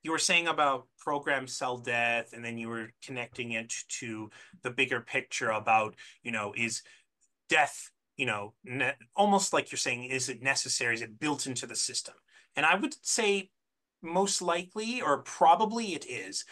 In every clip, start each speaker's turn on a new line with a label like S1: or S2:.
S1: you were saying about programmed cell death, and then you were connecting it to the bigger picture about, is death, almost like you're saying, is it necessary? Is it built into the system? And I would say most likely or probably it is.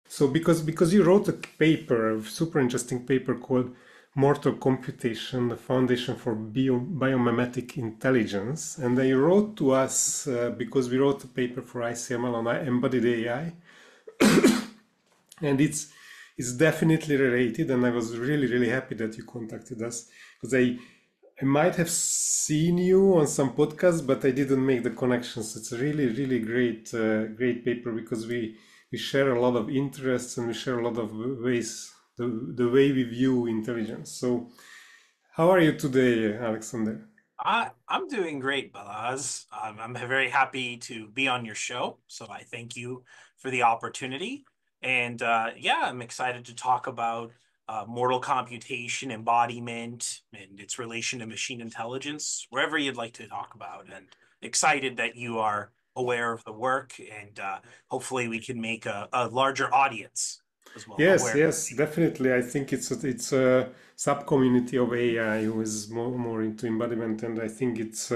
S2: So because you wrote a paper, a super interesting paper called Mortal Computation, the Foundation for Biomimetic Intelligence, and they wrote to us because we wrote a paper for ICML on embodied AI, and it's definitely related. And I was really happy that you contacted us, because I might have seen you on some podcasts, but I didn't make the connections. It's a really great paper, because we share a lot of interests, and we share a lot of ways, the way we view intelligence. So how are you today, Alexander?
S1: I'm doing great, Balaz. I'm very happy to be on your show. So I thank you for the opportunity. And yeah, I'm excited to talk about mortal computation, embodiment, and its relation to machine intelligence, wherever you'd like to talk about. And excited that you are aware of the work, and hopefully we can make a larger audience as well aware.
S2: Yes, definitely. I think it's a sub community of AI who is more into embodiment, and I think it's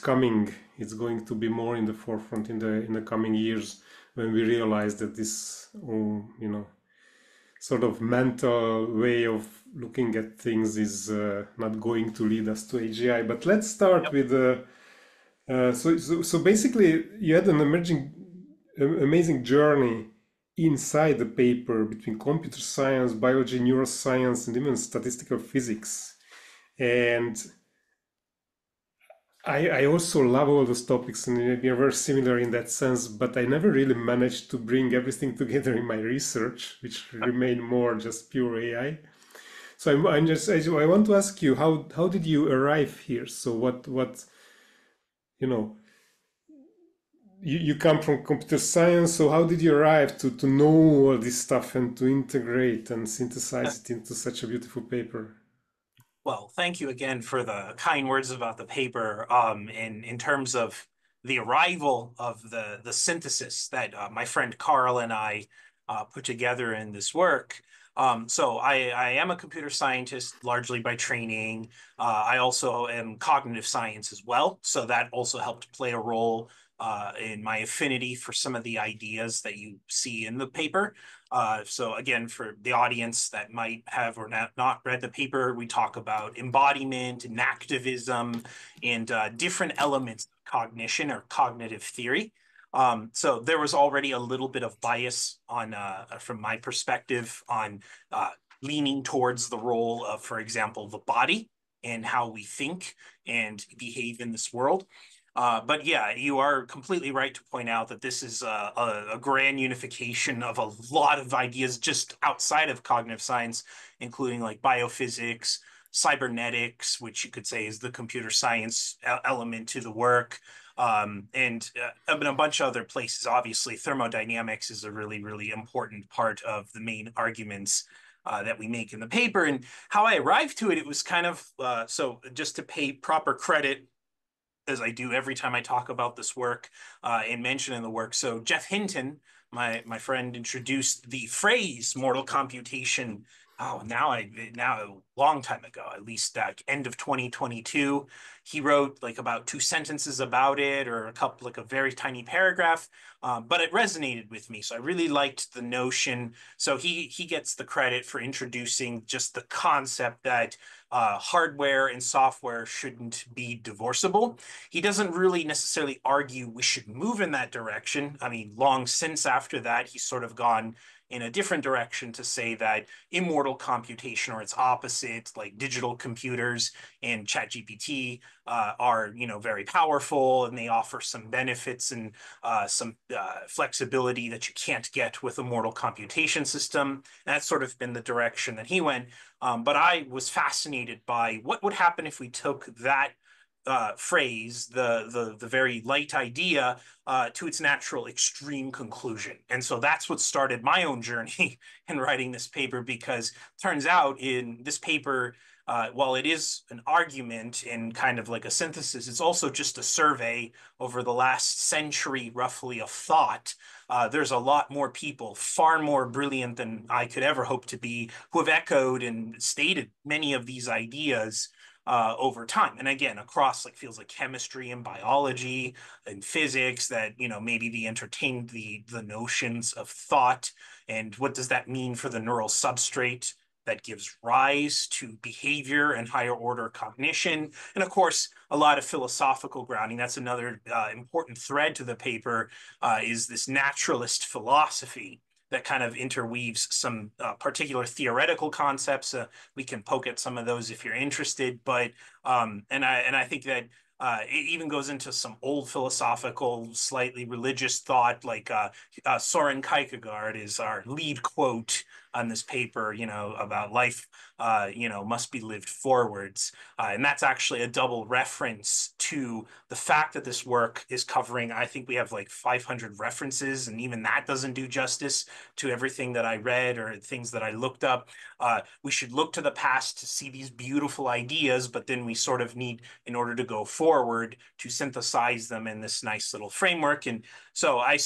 S2: coming. It's going to be more in the forefront in the coming years, when we realize that this, sort of mental way of looking at things is not going to lead us to AGI. But let's start with so basically you had an amazing journey inside the paper between computer science, biology, neuroscience, and even statistical physics. And I also love all those topics, and we are very similar in that sense, but I never really managed to bring everything together in my research, which remained more just pure AI. So I want to ask you, how did you arrive here? So what you know you come from computer science, so how did you arrive to know all this stuff and to integrate and synthesize it into such a beautiful paper?
S1: Well, thank you again for the kind words about the paper. In terms of the arrival of the synthesis that my friend Carl and I put together in this work. So I am a computer scientist largely by training. I also am cognitive science as well. So that also helped play a role in my affinity for some of the ideas that you see in the paper. So again, for the audience that might have or not read the paper, we talk about embodiment and activism and different elements of cognition or cognitive theory. So there was already a little bit of bias on, from my perspective, on leaning towards the role of, for example, the body and how we think and behave in this world. But yeah, you are completely right to point out that this is a grand unification of a lot of ideas just outside of cognitive science, including like biophysics, cybernetics, which you could say is the computer science element to the work, and a bunch of other places. Obviously, thermodynamics is a really important part of the main arguments that we make in the paper. And how I arrived to it, it was kind of so just to pay proper credit, as I do every time I talk about this work and mention in the work. So Geoff Hinton, my friend, introduced the phrase mortal computation. Oh, now a long time ago, at least end of 2022. He wrote like about 2 sentences about it, or a couple, like a very tiny paragraph, but it resonated with me. So I really liked the notion. So he gets the credit for introducing just the concept that hardware and software shouldn't be divorceable. He doesn't really necessarily argue we should move in that direction. I mean, long since after that, he's sort of gone in a different direction to say that immortal computation, or its opposite, like digital computers and ChatGPT, are, very powerful, and they offer some benefits and some flexibility that you can't get with a mortal computation system. And that's sort of been the direction that he went. But I was fascinated by what would happen if we took that phrase, the very light idea, to its natural extreme conclusion. And so that's what started my own journey in writing this paper, because it turns out in this paper, while it is an argument and kind of like a synthesis, it's also just a survey over the last century, roughly, of thought. There's a lot more people, far more brilliant than I could ever hope to be, who have echoed and stated many of these ideas over time. And again, across like fields like chemistry and biology and physics, that, maybe they entertained the notions of thought and what does that mean for the neural substrate that gives rise to behavior and higher order cognition. And of course, a lot of philosophical grounding. That's another important thread to the paper, is this naturalist philosophy that kind of interweaves some particular theoretical concepts. We can poke at some of those if you're interested, but and I think that it even goes into some old philosophical, slightly religious thought, like Soren Kierkegaard is our lead quote on this paper, about life, must be lived forwards. And that's actually a double reference to the fact that this work is covering, I think we have like 500 references, and even that doesn't do justice to everything that I read or things that I looked up. We should look to the past to see these beautiful ideas, but then we sort of need, in order to go forward, to synthesize them in this nice little framework. And so I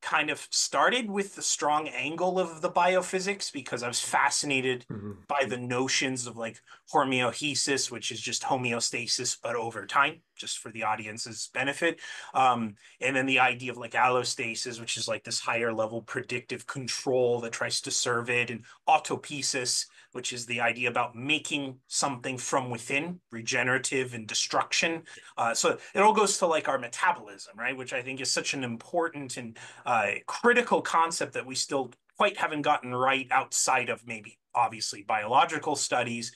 S1: kind of started with the strong angle of the biophysics, because I was fascinated
S2: Mhm.
S1: by the notions of like homeostasis, which is just homeostasis, but over time, just for the audience's benefit. And then the idea of like allostasis, which is like this higher level predictive control that tries to serve it, and autopoiesis, which is the idea about making something from within, regenerative and destruction. So it all goes to like our metabolism, right? Which I think is such an important and critical concept that we still quite haven't gotten right outside of maybe obviously biological studies,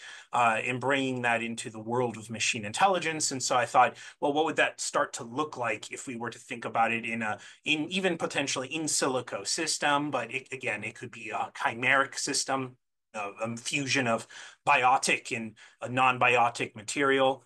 S1: in bringing that into the world of machine intelligence. And so I thought, well, what would that start to look like if we were to think about it in even potentially in silico system, but again, it could be a chimeric system, a fusion of biotic and a non-biotic material.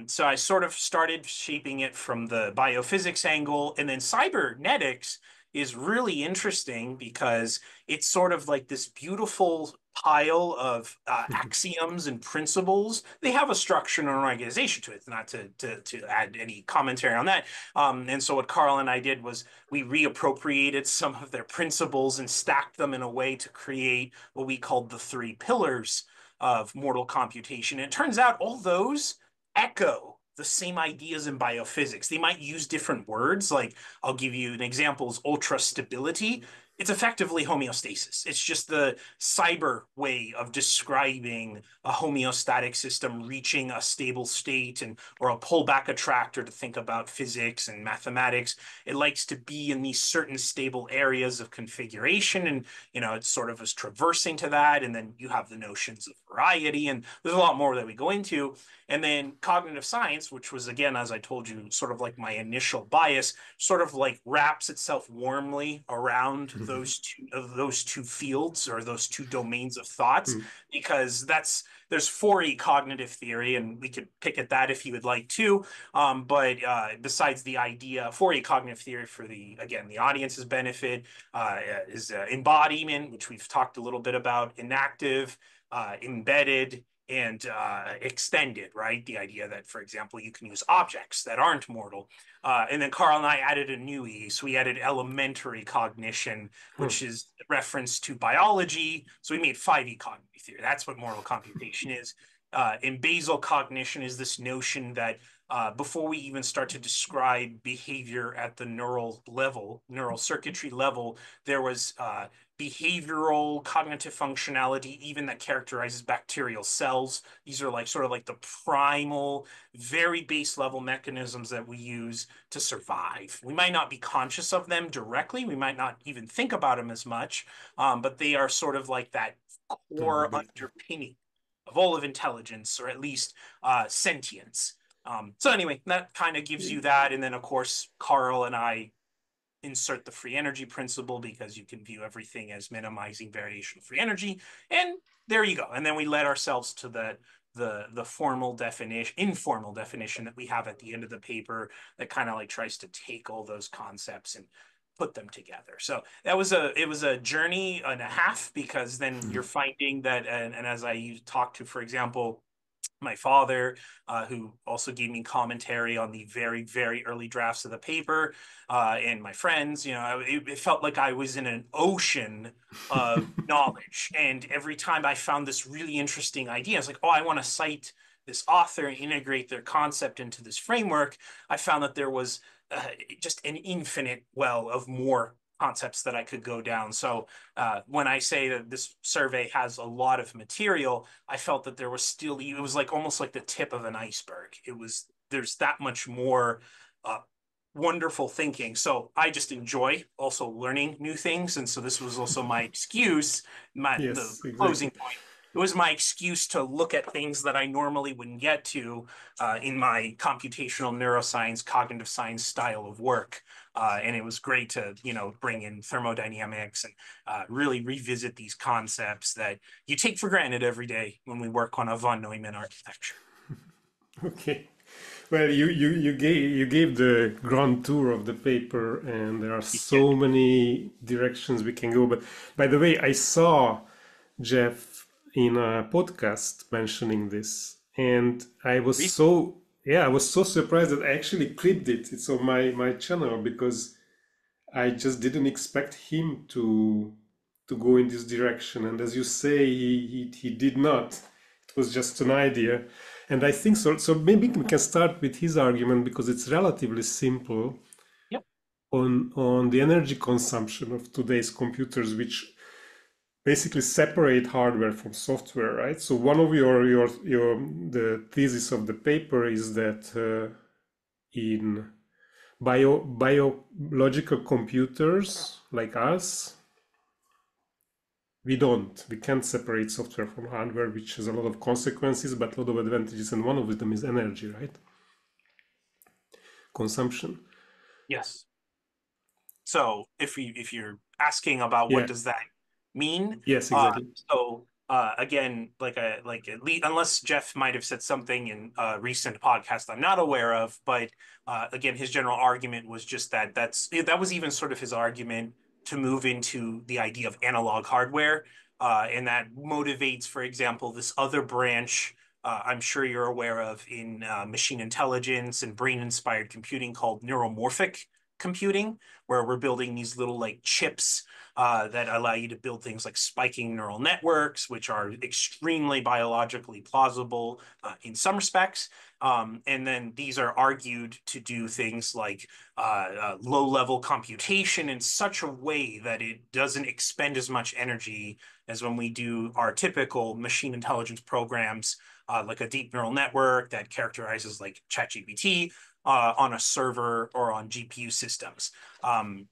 S1: So I sort of started shaping it from the biophysics angle, and then cybernetics is really interesting because it's sort of like this beautiful pile of axioms and principles. They have a structure and an organization to it, not to add any commentary on that. And so what Carl and I did was we reappropriated some of their principles and stacked them in a way to create what we called the three pillars of mortal computation. And it turns out all those echo the same ideas in biophysics. They might use different words. Like, I'll give you an example, is ultra stability. It's effectively homeostasis. It's just the cyber way of describing a homeostatic system reaching a stable state, and or a pullback attractor to think about physics and mathematics. It likes to be in these certain stable areas of configuration, and it's sort of as traversing to that. And then you have the notions of variety, and there's a lot more that we go into. And then cognitive science, which was, again, as I told you, sort of like my initial bias, sort of like wraps itself warmly around those two fields, or those two domains of thoughts,
S2: Mhm.
S1: because there's 4E cognitive theory, and we could pick at that if you would like to. But besides the idea, 4E cognitive theory, for the audience's benefit, is embodiment, which we've talked a little bit about, inactive, embedded, and extended, right? The idea that, for example, you can use objects that aren't mortal. And then Carl and I added a new E. So we added elementary cognition,
S2: Huh.
S1: which is reference to biology. So we made 5E cognitive theory. That's what mortal computation is. And basal cognition is this notion that before we even start to describe behavior at the neural level, neural circuitry level, there was behavioral cognitive functionality, even that characterizes bacterial cells. These are like sort of like the primal, very base level mechanisms that we use to survive. We might not be conscious of them directly. We might not even think about them as much, but they are sort of like that core underpinning of all of intelligence, or at least sentience. So anyway, that kind of gives you that. And then, of course, Carl and I insert the free energy principle, because you can view everything as minimizing variation of free energy. And there you go. And then we led ourselves to that the formal definition, informal definition that we have at the end of the paper that kind of like tries to take all those concepts and put them together. So that was it was a journey and a half, because then you're finding that, and as I talked to, for example, my father, who also gave me commentary on the very, very early drafts of the paper, and my friends, it felt like I was in an ocean of knowledge. And every time I found this really interesting idea, I was like, oh, I want to cite this author and integrate their concept into this framework. I found that there was just an infinite well of more concepts that I could go down. So when I say that this survey has a lot of material, I felt that there was still, it was like almost like the tip of an iceberg. There's that much more uh, wonderful thinking. So I just enjoy also learning new things. And so this was also my excuse, the
S2: Yes,
S1: closing
S2: exactly.
S1: point. It was my excuse to look at things that I normally wouldn't get to in my computational neuroscience, cognitive science style of work. And it was great to, bring in thermodynamics and really revisit these concepts that you take for granted every day when we work on a von Neumann architecture.
S2: Okay. Well, you gave the grand tour of the paper, and there are so many directions we can go. But by the way, I saw Geoff in a podcast mentioning this, and I was so surprised that I actually clipped it. It's on my channel because I just didn't expect him to go in this direction. And as you say, he did not. It was just an idea. And I think so. So maybe we can start with his argument because it's relatively simple
S1: Yep.
S2: on the energy consumption of today's computers, which basically separate hardware from software, right? So one of your the thesis of the paper is that in biological computers like us, we can't separate software from hardware, which has a lot of consequences but a lot of advantages, and one of them is energy, right? Consumption.
S1: Yes. So if you're asking about what
S2: Yeah.
S1: does that mean,
S2: Yes,
S1: uh,
S2: exactly.
S1: again, like at least unless Geoff might have said something in a recent podcast I'm not aware of, but again, his general argument was just that was even sort of his argument to move into the idea of analog hardware, and that motivates, for example, this other branch. I'm sure you're aware of in machine intelligence and brain-inspired computing called neuromorphic computing, where we're building these little like chips that allow you to build things like spiking neural networks, which are extremely biologically plausible in some respects. And then these are argued to do things like low-level computation in such a way that it doesn't expend as much energy as when we do our typical machine intelligence programs, like a deep neural network that characterizes like ChatGPT on a server or on GPU systems.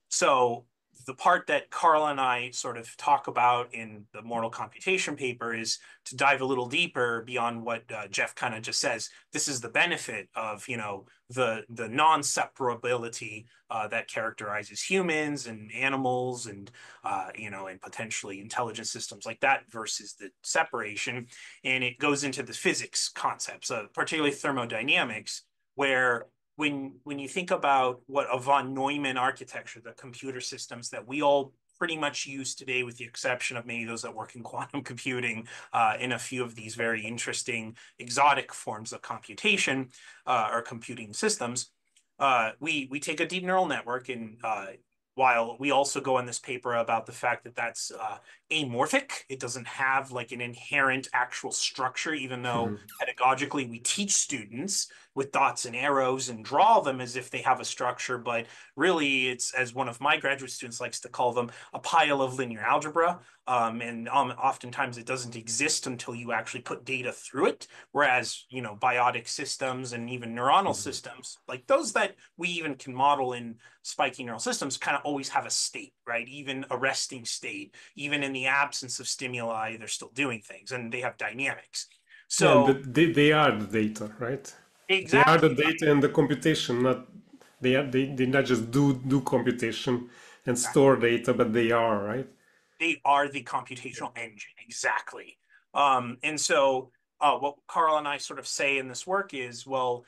S1: So the part that Carl and I sort of talk about in the Mortal Computation paper is to dive a little deeper beyond what Geoff kind of just says. This is the benefit of, the non-separability that characterizes humans and animals and, and potentially intelligent systems like that versus the separation. And it goes into the physics concepts, particularly thermodynamics, where when you think about what a von Neumann architecture, the computer systems that we all pretty much use today, with the exception of maybe those that work in quantum computing, in a few of these very interesting exotic forms of computation or computing systems, we take a deep neural network, and while we also go in this paper about the fact that that's amorphic, it doesn't have like an inherent actual structure, even though pedagogically we teach students with dots and arrows and draw them as if they have a structure, but really it's, as one of my graduate students likes to call them, a pile of linear algebra. And oftentimes it doesn't exist until you actually put data through it. Whereas, biotic systems and even neuronal systems, like those that we even can model in spiky neural systems, kind of always have a state, right? Even a resting state, even in the absence of stimuli, they're still doing things, and they have dynamics.
S2: Yeah, and
S1: So
S2: they are the data, right? They are the
S1: exactly,
S2: data and the computation, not they not just do computation and
S1: right.
S2: store data, but they are, right?
S1: They are the computational engine, exactly. And so what Carl and I sort of say in this work is, well,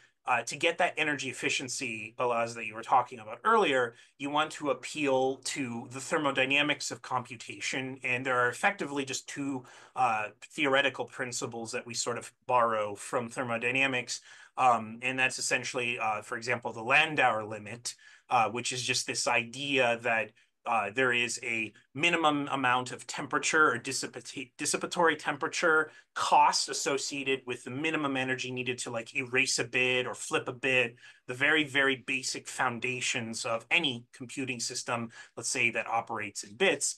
S1: to get that energy efficiency, Balaz, that you were talking about earlier, you want to appeal to the thermodynamics of computation. And there are effectively just two theoretical principles that we sort of borrow from thermodynamics. And that's essentially, for example, the Landauer limit, which is just this idea that there is a minimum amount of temperature or dissipatory temperature cost associated with the minimum energy needed to like erase a bit or flip a bit, the very, very basic foundations of any computing system, let's say that operates in bits.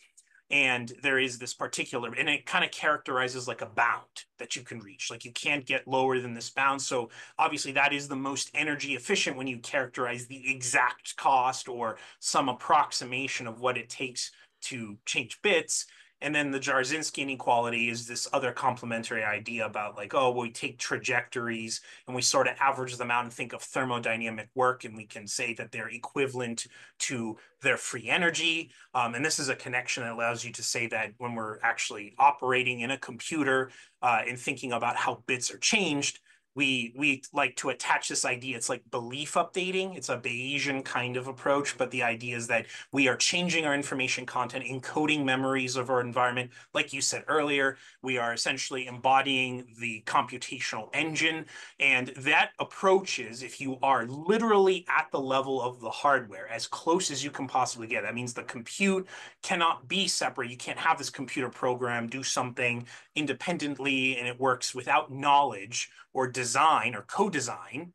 S1: And there is this particular, and it kind of characterizes like a bound that you can reach. Like you can't get lower than this bound. So obviously that is the most energy efficient when you characterize the exact cost or some approximation of what it takes to change bits. And then the Jarzynski inequality is this other complementary idea about like, oh, well, we take trajectories and we sort of average them out and think of thermodynamic work, and we can say that they're equivalent to their free energy. And this is a connection that allows you to say that when we're actually operating in a computer and thinking about how bits are changed, we like to attach this idea. It's like belief updating. It's a Bayesian kind of approach, but the idea is that we are changing our information content, encoding memories of our environment. Like you said earlier, we are essentially embodying the computational engine. And that approach is if you are literally at the level of the hardware, as close as you can possibly get. That means the compute cannot be separate. You can't have this computer program do something independently and it works without knowledge or design or co-design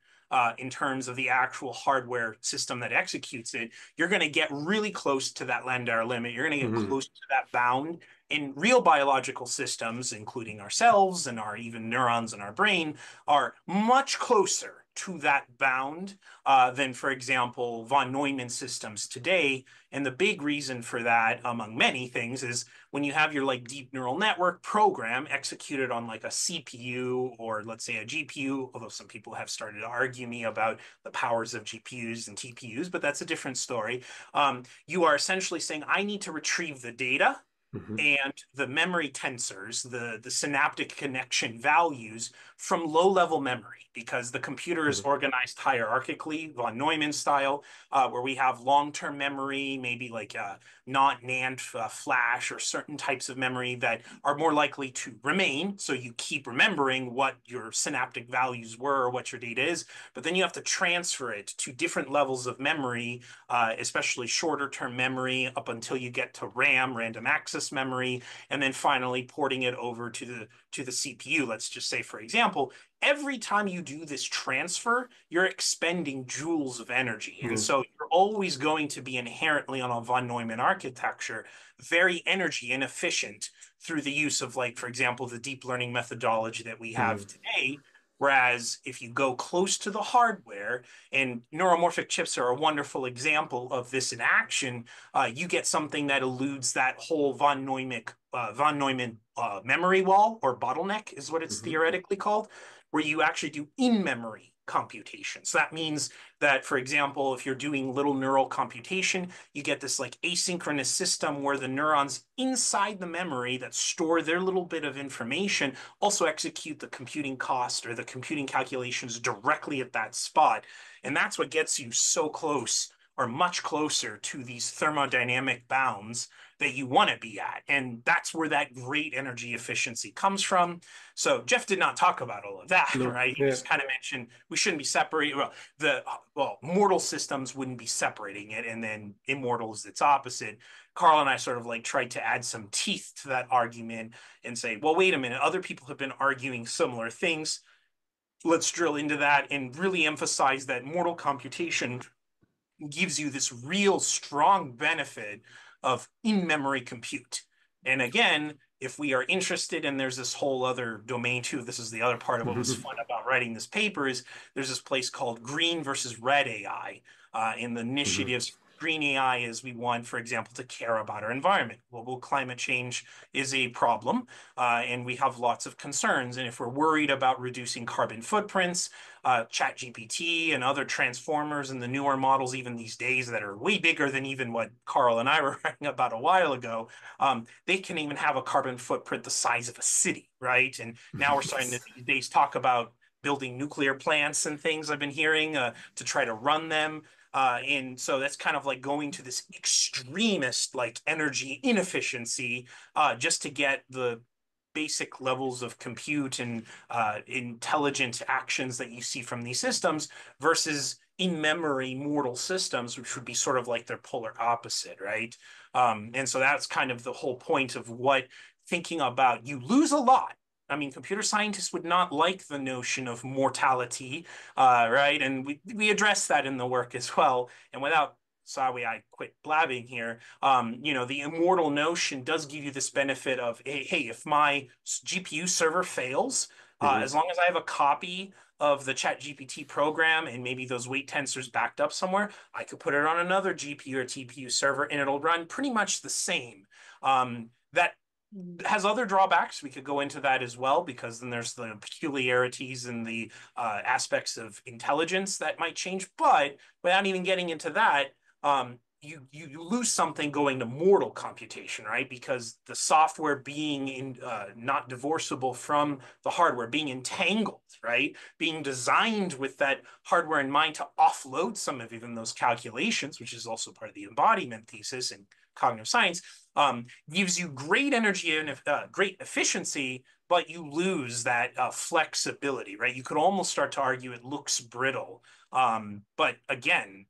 S1: in terms of the actual hardware system that executes it. You're going to get really close to that Landauer limit. You're going to get
S2: Hmm.
S1: close to that bound. In real biological systems, including ourselves and our even neurons in our brain, are much closer to that bound than, for example, von Neumann systems today. And the big reason for that, among many things, is when you have your like deep neural network program executed on like a CPU or let's say a GPU, although some people have started to argue me about the powers of GPUs and TPUs, but that's a different story. You are essentially saying, I need to retrieve the data
S2: Hmm.
S1: and the memory tensors, the synaptic connection values from low-level memory, because the computer is
S2: Hmm.
S1: organized hierarchically, von Neumann style, where we have long-term memory, maybe like not NAND flash or certain types of memory that are more likely to remain. So you keep remembering what your synaptic values were or what your data is, but then you have to transfer it to different levels of memory, especially shorter term memory up until you get to RAM, random access memory, and then finally porting it over to the CPU. Let's just say, for example, every time you do this transfer, you're expending joules of energy. And
S2: Yeah.
S1: so you're always going to be inherently on a von Neumann architecture, very energy inefficient through the use of, like, for example, the deep learning methodology that we
S2: Yeah.
S1: have today. Whereas if you go close to the hardware, and neuromorphic chips are a wonderful example of this in action, you get something that eludes that whole von Neumann memory wall, or bottleneck is what it's
S2: Hmm.
S1: theoretically called, where you actually do in-memory computation. So that means that, for example, if you're doing little neural computation, you get this like asynchronous system where the neurons inside the memory that store their little bit of information also execute the computing cost or the computing calculations directly at that spot. And that's what gets you so close or much closer to these thermodynamic bounds that you want to be at. And that's where that great energy efficiency comes from. So Geoff did not talk about all of that,
S2: No.
S1: right? He
S2: Yeah.
S1: just kind of mentioned we shouldn't be separating. Well, mortal systems wouldn't be separating it, and then immortal is its opposite. Carl and I sort of like tried to add some teeth to that argument and say, well, wait a minute, other people have been arguing similar things. Let's drill into that and really emphasize that mortal computation gives you this real strong benefit of in-memory compute. And again, if we are interested, and there's this whole other domain too, this is the other part of what was fun about writing this paper, is there's this place called green versus red AI in the
S2: Hmm.
S1: initiatives green AI is we want, for example, to care about our environment. Global climate change is a problem, and we have lots of concerns. And if we're worried about reducing carbon footprints, ChatGPT and other transformers and the newer models, even these days, that are way bigger than even what Carl and I were writing about a while ago, they can even have a carbon footprint the size of a city, right? And now we're starting to
S2: Yes.
S1: these days talk about building nuclear plants and things I've been hearing to try to run them. And so that's kind of like going to this extremist like energy inefficiency just to get the basic levels of compute and intelligent actions that you see from these systems versus in-memory mortal systems, which would be sort of like their polar opposite, right? And so that's kind of the whole point of what thinking about. You lose a lot. I mean, computer scientists would not like the notion of mortality, right? And we address that in the work as well. And without, sorry, I quit blabbing here. The immortal notion does give you this benefit of, hey, if my GPU server fails,
S2: Mhm.
S1: as long as I have a copy of the ChatGPT program and maybe those weight tensors backed up somewhere, I could put it on another GPU or TPU server and it'll run pretty much the same. That has other drawbacks. We could go into that as well, because then there's the peculiarities and the aspects of intelligence that might change. But without even getting into that, you lose something going to mortal computation, right? Because the software being not divorceable from the hardware, being entangled, right? Being designed with that hardware in mind to offload some of even those calculations, which is also part of the embodiment thesis in cognitive science, gives you great energy and great efficiency, but you lose that flexibility, right? You could almost start to argue it looks brittle. But again,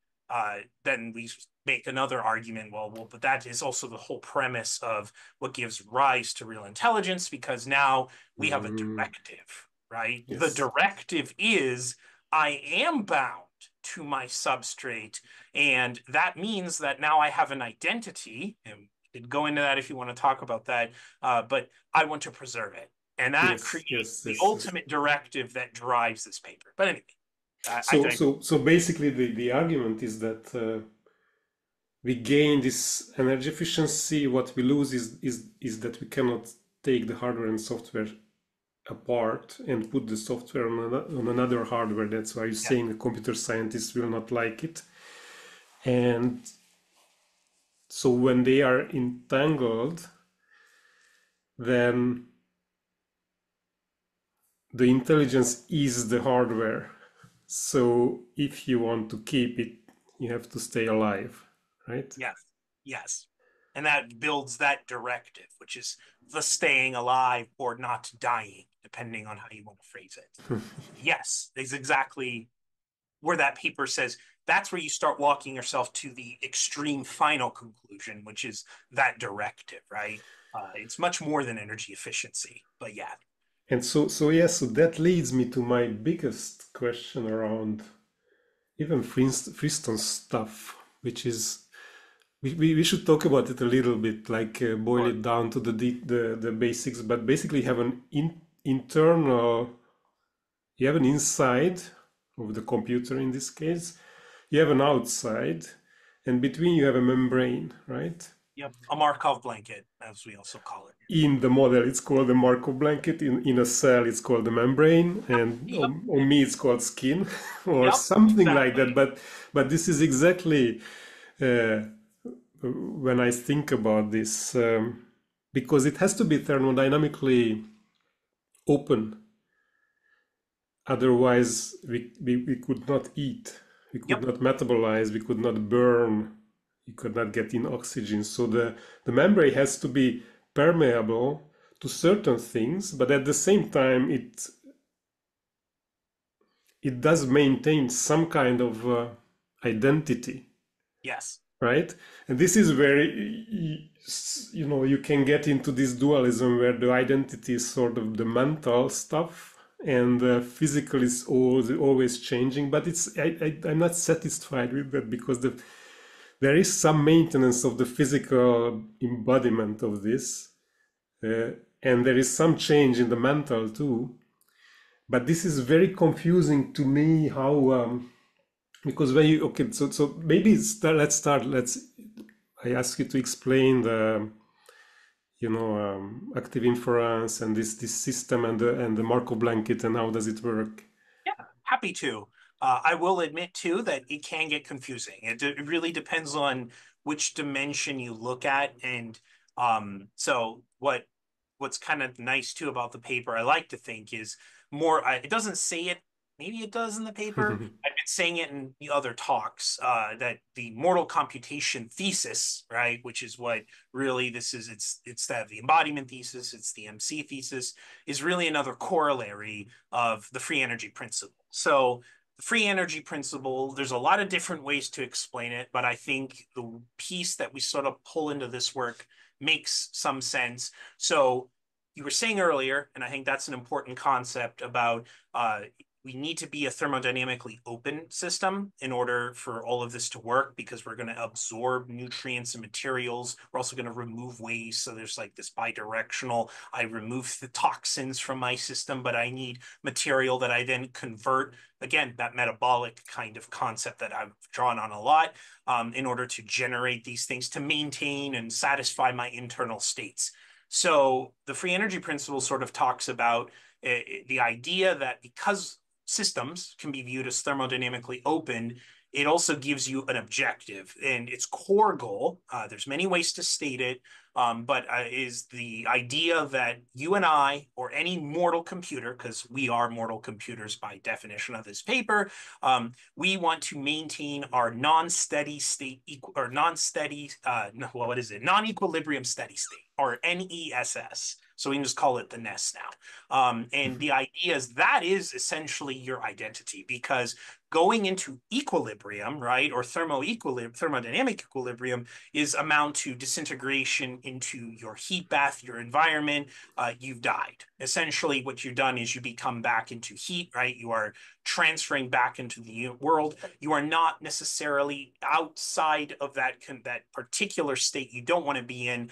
S1: then we make another argument. But that is also the whole premise of what gives rise to real intelligence, because now we have a
S2: Mm,
S1: directive, right? The
S2: yes.
S1: directive is I am bound to my substrate, and that means that now I have an identity, and we could go into that if you want to talk about that, but I want to preserve it. And that
S2: Yes.
S1: creates
S2: Yes.
S1: the
S2: Yes. Yes.
S1: ultimate directive that drives this paper. But anyway, I
S2: So,
S1: digress.
S2: so basically, the argument is that we gain this energy efficiency. What we lose is that we cannot take the hardware and software apart and put the software on another hardware. That's why you're
S1: Yeah.
S2: saying the computer scientists will not like it. And so when they are entangled, then the intelligence is the hardware. So if you want to keep it, you have to stay alive, right?
S1: Yes. Yes. And that builds that directive, which is the staying alive or not dying, depending on how you want to phrase it. Yes, is exactly where that paper says that's where you start walking yourself to the extreme final conclusion, which is that directive, right? It's much more than energy efficiency, but yeah.
S2: And so that leads me to my biggest question around even Freestone stuff, which is we should talk about it a little bit, like boil
S1: Sure.
S2: it down to the basics. But basically, have an internal, you have an inside of the computer in this case, you have an outside, and between you have a membrane, right?
S1: Yep. A Markov blanket, as we also call it.
S2: In the model, it's called the Markov blanket. In a cell, it's called the membrane, and
S1: Yep.
S2: on me, it's called skin, or
S1: Yep.
S2: something like that.
S1: Exactly.
S2: But this is exactly uh, when I think about this, because it has to be thermodynamically open. Otherwise, we could not eat, we could
S1: Yep.
S2: not metabolize, we could not burn, we could not get in oxygen. So the membrane has to be permeable to certain things, but at the same time, it does maintain some kind of identity,
S1: Yes.
S2: right? And this is where you can get into this dualism where the identity is sort of the mental stuff and the physical is always changing. But I'm not satisfied with that, because there is some maintenance of the physical embodiment of this, uh, and there is some change in the mental too. But this is very confusing to me, how Because when you okay, so maybe let's start. I ask you to explain the active inference and this system and the Markov blanket and how does it work?
S1: Yeah, happy to. I will admit too that it can get confusing. It really depends on which dimension you look at, and so what's kind of nice too about the paper, I like to think, is more. It doesn't say it. Maybe it does in the paper. I've been saying it in the other talks that the mortal computation thesis, right, which is what really this is. It's that the embodiment thesis. It's the MC thesis is really another corollary of the free energy principle. So the free energy principle, there's a lot of different ways to explain it, but I think the piece that we sort of pull into this work makes some sense. So you were saying earlier, and I think that's an important concept about we need to be a thermodynamically open system in order for all of this to work because we're going to absorb nutrients and materials. We're also going to remove waste. So there's like this bidirectional, I remove the toxins from my system, but I need material that I then convert. Again, that metabolic kind of concept that I've drawn on a lot in order to generate these things to maintain and satisfy my internal states. So the free energy principle sort of talks about the idea that because systems can be viewed as thermodynamically open, it also gives you an objective and its core goal. There's many ways to state it, but is the idea that you and I, or any mortal computer, because we are mortal computers by definition of this paper, we want to maintain our non-steady state or non-steady, what is it? Non-equilibrium steady state, or NESS. So we can just call it the nest now. And the idea is that is essentially your identity because going into equilibrium, right, or thermodynamic equilibrium is amount to disintegration into your heat bath, your environment. You've died. Essentially, what you've done is you become back into heat, right? You are transferring back into the world. You are not necessarily outside of that particular state you don't want to be in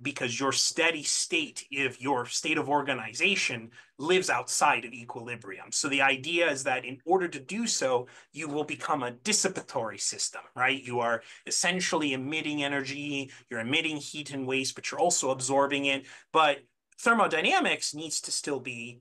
S1: because your steady state, if your state of organization lives outside of equilibrium. So the idea is that in order to do so, you will become a dissipatory system, right? You are essentially emitting energy, you're emitting heat and waste, but you're also absorbing it. But thermodynamics needs to still be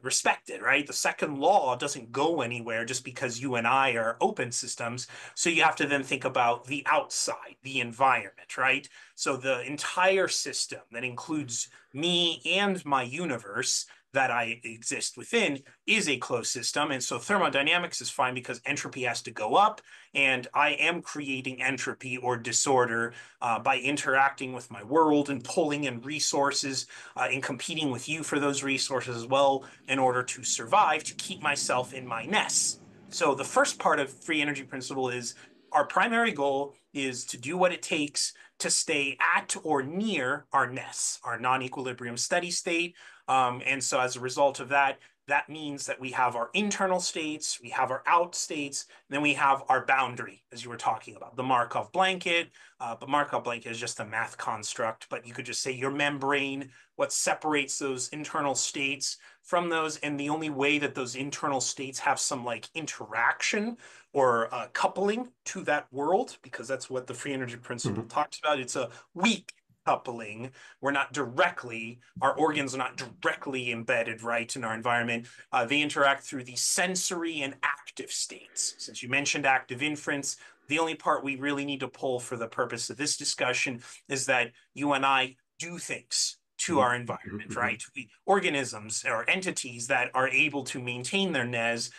S1: respected, right? The second law doesn't go anywhere just because you and I are open systems. So you have to then think about the outside, the environment, right? So the entire system that includes me and my universe that I exist within is a closed system. And so thermodynamics is fine because entropy has to go up. And I am creating entropy or disorder by interacting with my world and pulling in resources and competing with you for those resources as well in order to survive, to keep myself in my nest. So the first part of free energy principle is our primary goal is to do what it takes to stay at or near our nest, our non-equilibrium steady state. And so as a result of that, that means that we have our internal states, we have our out states, and then we have our boundary, as you were talking about, the Markov blanket. But Markov blanket is just a math construct, but you could just say your membrane, what separates those internal states from those. And the only way that those internal states have some like interaction or coupling to that world, because that's what the free energy principle
S2: Mhm.
S1: talks about. It's a weak coupling. We're not directly, our organs are not directly embedded right in our environment. They interact through the sensory and active states. Since you mentioned active inference, the only part we really need to pull for the purpose of this discussion is that you and I do things to our
S2: Mhm.
S1: environment,
S2: Mhm.
S1: right? Organisms or entities that are able to maintain their NES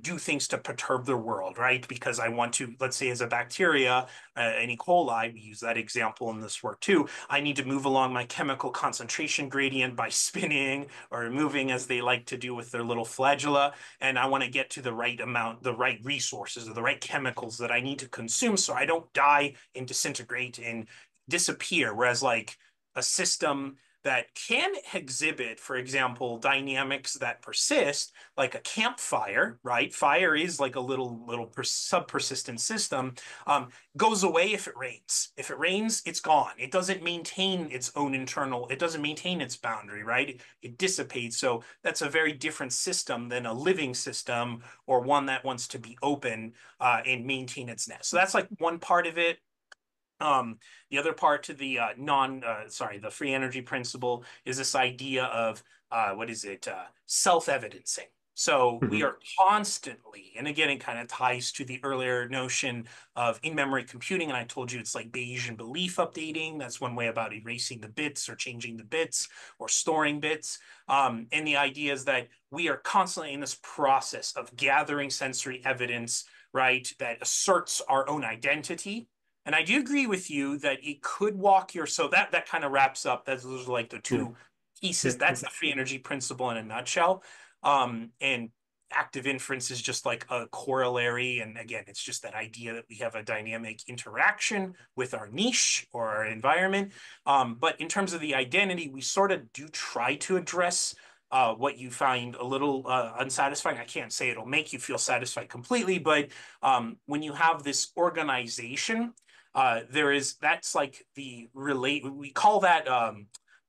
S1: do things to perturb their world, right? Because I want to, let's say, as a bacteria, an E. coli, we use that example in this work too. I need to move along my chemical concentration gradient by spinning or moving as they like to do with their little flagella. And I want to get to the right amount, the right resources or the right chemicals that I need to consume so I don't die and disintegrate and disappear. Whereas, like, a system that can exhibit, for example, dynamics that persist, like a campfire, right? Fire is like a little sub-persistent system. Goes away if it rains. If it rains, it's gone. It doesn't maintain its own internal, it doesn't maintain its boundary, right? It dissipates. So that's a very different system than a living system or one that wants to be open and maintain its nest. So that's like one part of it. The other part to the the free energy principle is this idea of what is it? Self-evidencing. So we
S2: Mhm.
S1: are constantly, and again, it kind of ties to the earlier notion of in-memory computing. And I told you it's like Bayesian belief updating. That's one way about erasing the bits or changing the bits or storing bits. And the idea is that we are constantly in this process of gathering sensory evidence, right, that asserts our own identity. And I do agree with you that it could walk your, so that kind of wraps up. Those are like the
S2: Yeah,
S1: two pieces.
S2: yeah, yeah.
S1: That's the free energy principle in a nutshell. And active inference is just like a corollary. And again, it's just that idea that we have a dynamic interaction with our niche or our environment. But in terms of the identity, we sort of do try to address what you find a little unsatisfying. I can't say it'll make you feel satisfied completely, but when you have this organization, that's like the relate, we call that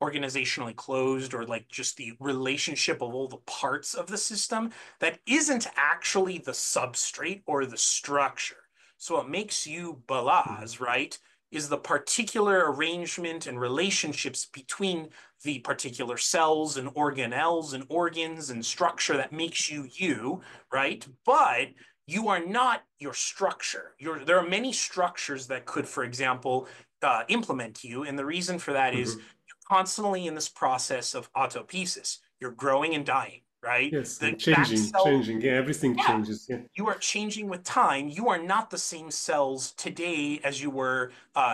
S1: organizationally closed, or like just the relationship of all the parts of the system that isn't actually the substrate or the structure. So what makes you
S2: Mhm.
S1: Balaz, right, is the particular arrangement and relationships between the particular cells and organelles and organs and structure that makes you you, right? But you are not your structure. There are many structures that could, for example, implement you. And the reason for that is
S2: Mhm.
S1: you're constantly in this process of autopoiesis. You're growing and dying, right?
S2: Yes,
S1: The
S2: and
S1: exact
S2: changing,
S1: cell,
S2: changing. Yeah, everything
S1: yeah,
S2: changes. Yeah.
S1: you are changing with time. You are not the same cells today as you were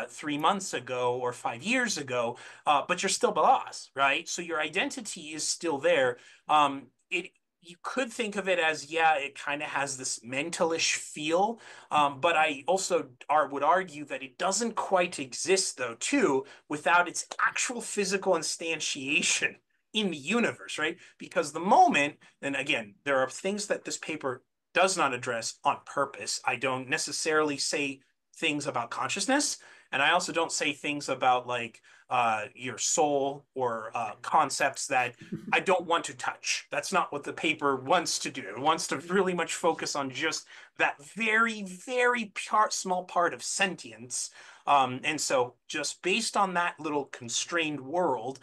S1: 3 months ago or 5 years ago, but you're still Balas, right? So your identity is still there. It You could think of it as, yeah, it kind of has this mentalish feel, but I also would argue that it doesn't quite exist, though, too, without its actual physical instantiation in the universe, right? Because the moment, and again, there are things that this paper does not address on purpose. I don't necessarily say things about consciousness, and I also don't say things about like your soul or concepts that I don't want to touch. That's not what the paper wants to do. It wants to really much focus on just that very, very small part of sentience. And so, just based on that little constrained world,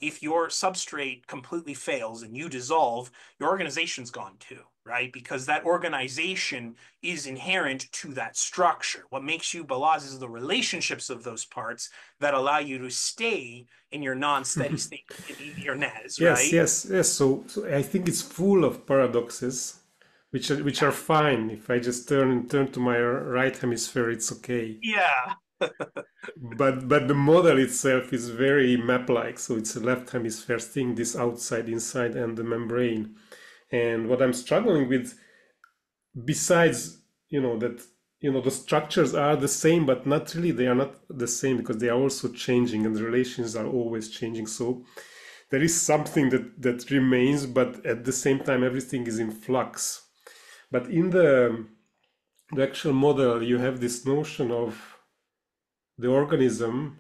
S1: if your substrate completely fails and you dissolve, your organization's gone too, right? Because that organization is inherent to that structure. What makes you Balaz is the relationships of those parts that allow you to stay in your non-steady state, in your NES,
S2: Yes,
S1: right?
S2: yes, yes. So I think it's full of paradoxes, which are fine. If I just turn to my right hemisphere, it's okay.
S1: Yeah.
S2: But the model itself is very map-like. So it's a left hemisphere thing, this outside, inside, and the membrane. And what I'm struggling with, besides that the structures are the same, but not really. They are not the same because they are also changing, and the relations are always changing. So there is something that remains, but at the same time everything is in flux. But in the actual model, you have this notion of the organism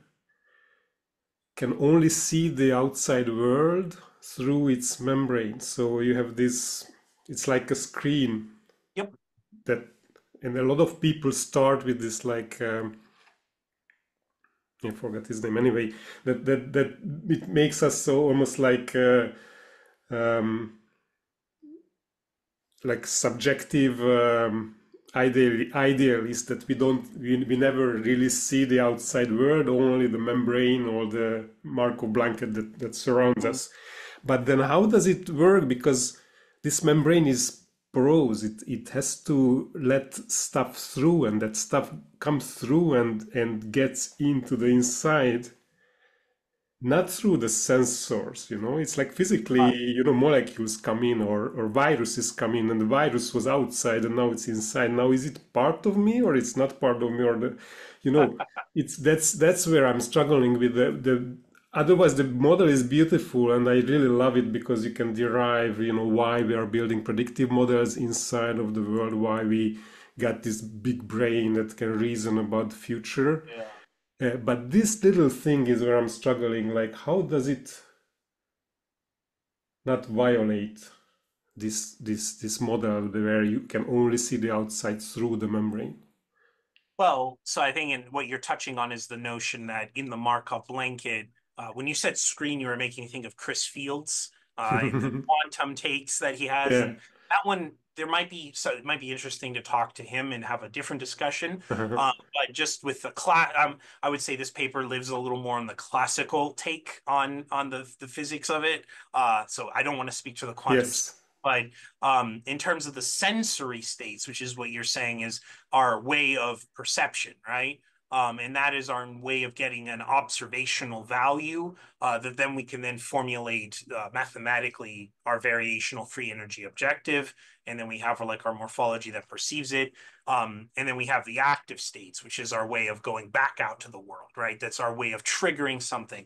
S2: can only see the outside world through its membrane. So you have this, it's like a screen
S1: Yep.
S2: that, and a lot of people start with this like I forgot his name anyway. That it makes us so almost um, like subjective idealist, that we never really see the outside world, only the membrane or the Marco blanket that surrounds
S1: Mhm.
S2: us. But then how does it work? Because this membrane is porous. It has to let stuff through, and that stuff comes through and gets into the inside, not through the sensors. It's like physically,
S1: Uh,
S2: molecules come in, or viruses come in, and the virus was outside and now it's inside. Now is it part of me or it's not part of me? Or the you know it's that's where I'm struggling with the otherwise the model is beautiful, and I really love it because you can derive, why we are building predictive models inside of the world, why we got this big brain that can reason about the future.
S1: Yeah.
S2: But this little thing is where I'm struggling. Like, how does it not violate this model where you can only see the outside through the membrane?
S1: Well, so I think what you're touching on is the notion that in the Markov blanket, when you said screen, you were making me think of Chris Fields and the quantum takes that he has,
S2: Yeah.
S1: and that one there might be so it might be interesting to talk to him and have a different discussion. But just with the class, I would say this paper lives a little more on the classical take on the physics of it. So I don't want to speak to the quantum stuff.
S2: Yes.
S1: But in terms of the sensory states, which is what you're saying is our way of perception, right? And that is our way of getting an observational value that then we can then formulate mathematically our variational free energy objective. And then we have like our morphology that perceives it. And then we have the active states, which is our way of going back out to the world, right? That's our way of triggering something.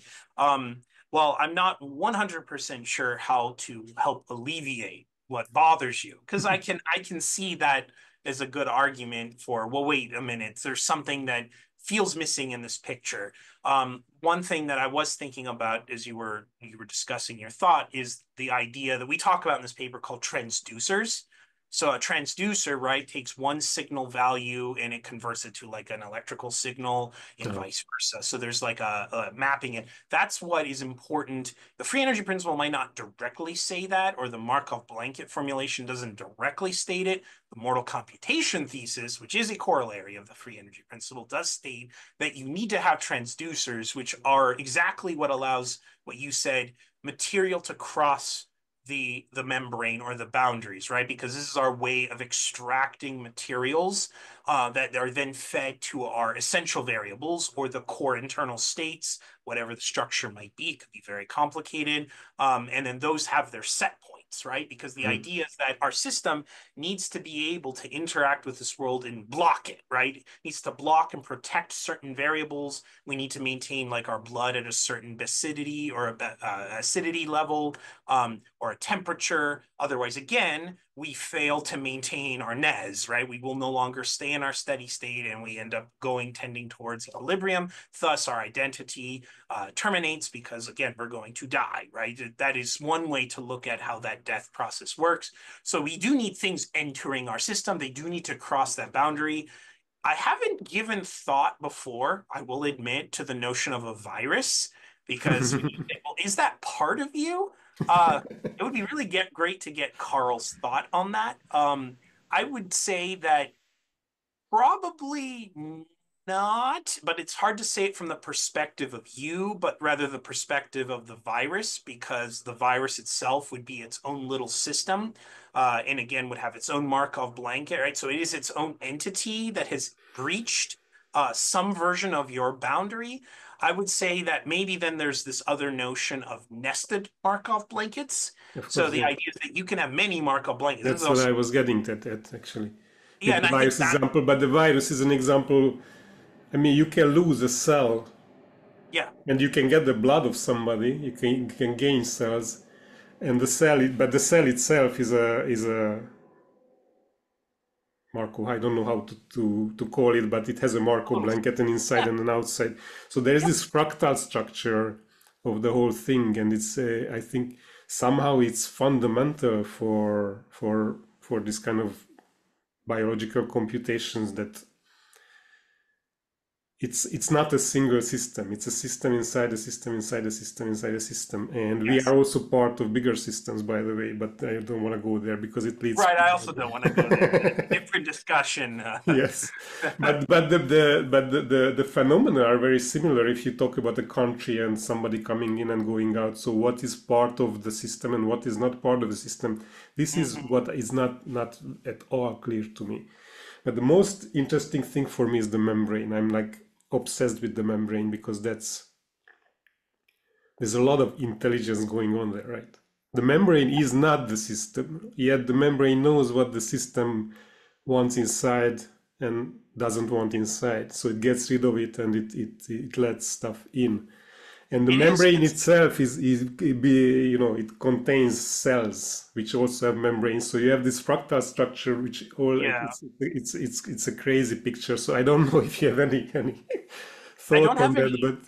S1: Well, I'm not 100% sure how to help alleviate what bothers you because I can see that is a good argument for, well, wait a minute, there's something that feels missing in this picture. One thing that I was thinking about as you were discussing your thought is the idea that we talk about in this paper called transducers. So a transducer, right, takes one signal value and it converts it to like an electrical signal and
S2: Uh,
S1: vice versa. So there's like a mapping it. That's what is important. The free energy principle might not directly say that, or the Markov blanket formulation doesn't directly state it. The mortal computation thesis, which is a corollary of the free energy principle, does state that you need to have transducers, which are exactly what allows what you said, material to cross the membrane or the boundaries, right? Because this is our way of extracting materials that are then fed to our essential variables or the core internal states, whatever the structure might be. It could be very complicated. And then those have their set points, right? Because the idea is that our system needs to be able to interact with this world and block it, right? It needs to block and protect certain variables. We need to maintain like our blood at a certain basicity or acidity level or a temperature. Otherwise, again, we fail to maintain our NES, right? We will no longer stay in our steady state and we end up tending towards equilibrium. Thus, our identity terminates because, again, we're going to die, right? That is one way to look at how that death process works. So we do need things entering our system. They do need to cross that boundary. I haven't given thought before, I will admit, to the notion of a virus because when you think, well, is that part of you? It would be really great to get Carl's thought on that. I would say that probably not, but it's hard to say it from the perspective of you, but rather the perspective of the virus, because the virus itself would be its own little system, and again would have its own Markov blanket, right? So it is its own entity that has breached some version of your boundary. I would say that maybe then there's this other notion of nested Markov blankets.
S2: of
S1: So
S2: course,
S1: the
S2: yeah.
S1: idea is that you can have many Markov blankets. This is
S2: That's what
S1: also,
S2: I was getting at actually,
S1: yeah,
S2: with
S1: and
S2: the
S1: I think
S2: virus
S1: that,
S2: example. But the virus is an example. I mean, you can lose a cell,
S1: yeah.
S2: and you can get the blood of somebody. You can gain cells, and but the cell itself is a Markov. I don't know how to call it, but it has a Markov
S1: Totally.
S2: blanket, an inside
S1: Yeah.
S2: and an outside. So there is
S1: Yep.
S2: this fractal structure of the whole thing, and it's I think somehow it's fundamental for this kind of biological computations, that it's not a single system. It's a system inside a system inside a system inside a system, and we are
S1: Yes.
S2: also part of bigger systems, by the way. But I don't want to go there because it leads.
S1: Right. I also don't want to go there. It's a different discussion.
S2: Yes, but the phenomena are very similar if you talk about a country and somebody coming in and going out. So what is part of the system and what is not part of the system? This is
S1: Mhm.
S2: what is not at all clear to me. But the most interesting thing for me is the membrane. I'm like obsessed with the membrane because there's a lot of intelligence going on there, right? The membrane is not the system, yet the membrane knows what the system wants inside and doesn't want inside. So it gets rid of it and it lets stuff in. And the
S1: It is.
S2: membrane itself is it be, it contains cells which also have membranes. So you have this fractal structure, which all
S1: Yeah.
S2: it's a crazy picture. So I don't know if you have any
S1: I don't
S2: thought on
S1: have
S2: that, but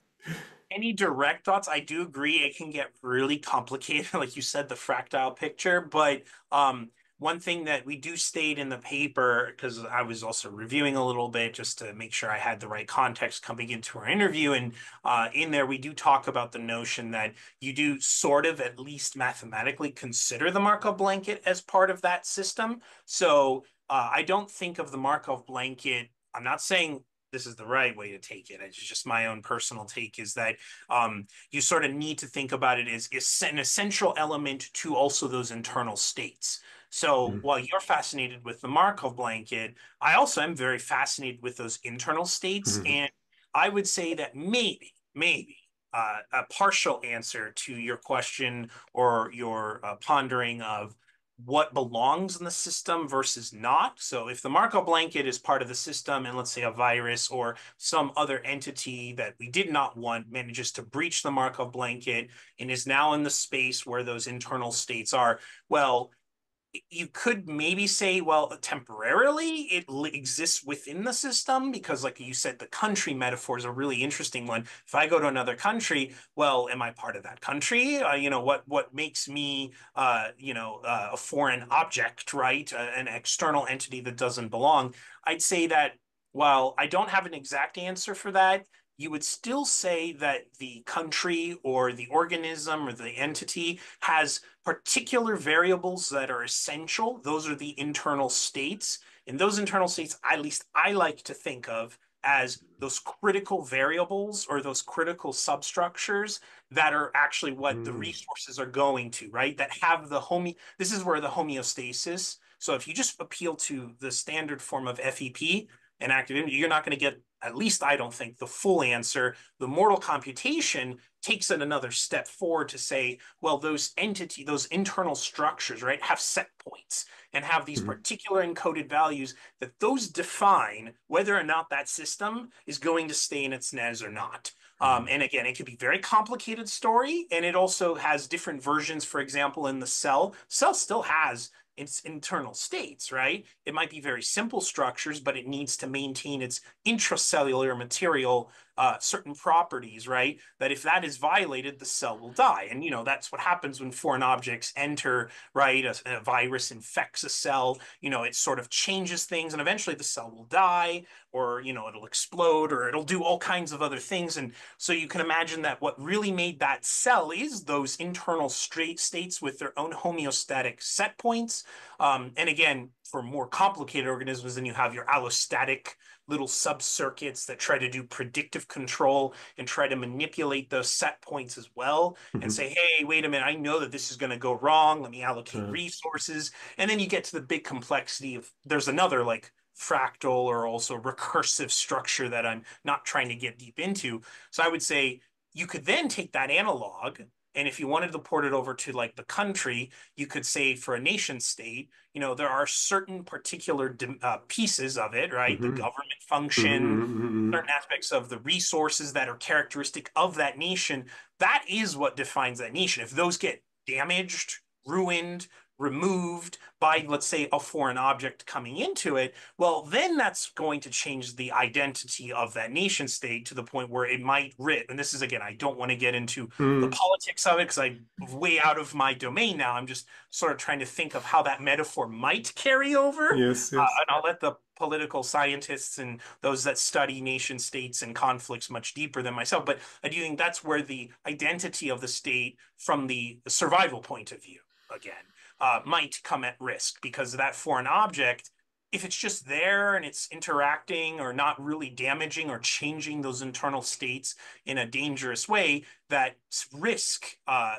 S1: any direct thoughts. I do agree it can get really complicated, like you said, the fractile picture. But one thing that we do state in the paper, because I was also reviewing a little bit just to make sure I had the right context coming into our interview, and in there we do talk about the notion that you do sort of at least mathematically consider the Markov blanket as part of that system. So I don't think of the Markov blanket. I'm not saying this is the right way to take it. It's just my own personal take is that you sort of need to think about it as an essential element to also those internal states. So
S2: Mhm,
S1: while you're fascinated with the Markov blanket, I also am very fascinated with those internal states.
S2: mhm,
S1: And I would say that maybe a partial answer to your question or your pondering of what belongs in the system versus not. So if the Markov blanket is part of the system and let's say a virus or some other entity that we did not want manages to breach the Markov blanket and is now in the space where those internal states are, well, you could maybe say, well, temporarily it exists within the system because, like you said, the country metaphor is a really interesting one. If I go to another country, well, am I part of that country? What makes me, a foreign object, right? An external entity that doesn't belong. I'd say that while I don't have an exact answer for that, you would still say that the country or the organism or the entity has particular variables that are essential. Those are the internal states. And those internal states, at least I like to think of as those critical variables or those critical substructures that are actually what the
S2: mhm,
S1: resources are going to, right? That have this is where the homeostasis. So if you just appeal to the standard form of FEP and active energy, you're not going to get, at least I don't think, the full answer. The mortal computation takes it another step forward to say, well, those internal structures, right, have set points and have these
S2: mhm,
S1: particular encoded values that those define whether or not that system is going to stay in its NES or not. And again, it could be a very complicated story, and it also has different versions. For example, in the cell, cell still has its internal states, right? It might be very simple structures, but it needs to maintain its intracellular material certain properties, right? That if that is violated, the cell will die. And, that's what happens when foreign objects enter, right? A virus infects a cell, it sort of changes things and eventually the cell will die or, it'll explode or it'll do all kinds of other things. And so you can imagine that what really made that cell is those internal states with their own homeostatic set points. And again, for more complicated organisms, then you have your allostatic little subcircuits that try to do predictive control and try to manipulate those set points as well and
S2: mhm.
S1: say, hey, wait a minute, I know that this is going to go wrong. Let me allocate
S2: Uh,
S1: resources. And then you get to the big complexity of there's another like fractal or also recursive structure that I'm not trying to get deep into. So I would say you could then take that analog. And if you wanted to port it over to like the country, you could say for a nation state, there are certain particular pieces of it, right? The
S2: mhm,
S1: government
S2: mhm,
S1: function,
S2: mhm, mhm,
S1: certain aspects of the resources that are characteristic of that nation. That is what defines that nation. If those get damaged, ruined, removed by, let's say, a foreign object coming into it, well, then that's going to change the identity of that nation state to the point where it might rip. And this is, again, I don't want to get into the
S2: mhm.
S1: politics of it because I'm way out of my domain now. I'm just sort of trying to think of how that metaphor might carry over.
S2: Yes, yes.
S1: And I'll let the political scientists and those that study nation states and conflicts much deeper than myself. But I do think that's where the identity of the state from the survival point of view, again, might come at risk because that foreign object, if it's just there and it's interacting or not really damaging or changing those internal states in a dangerous way, that risk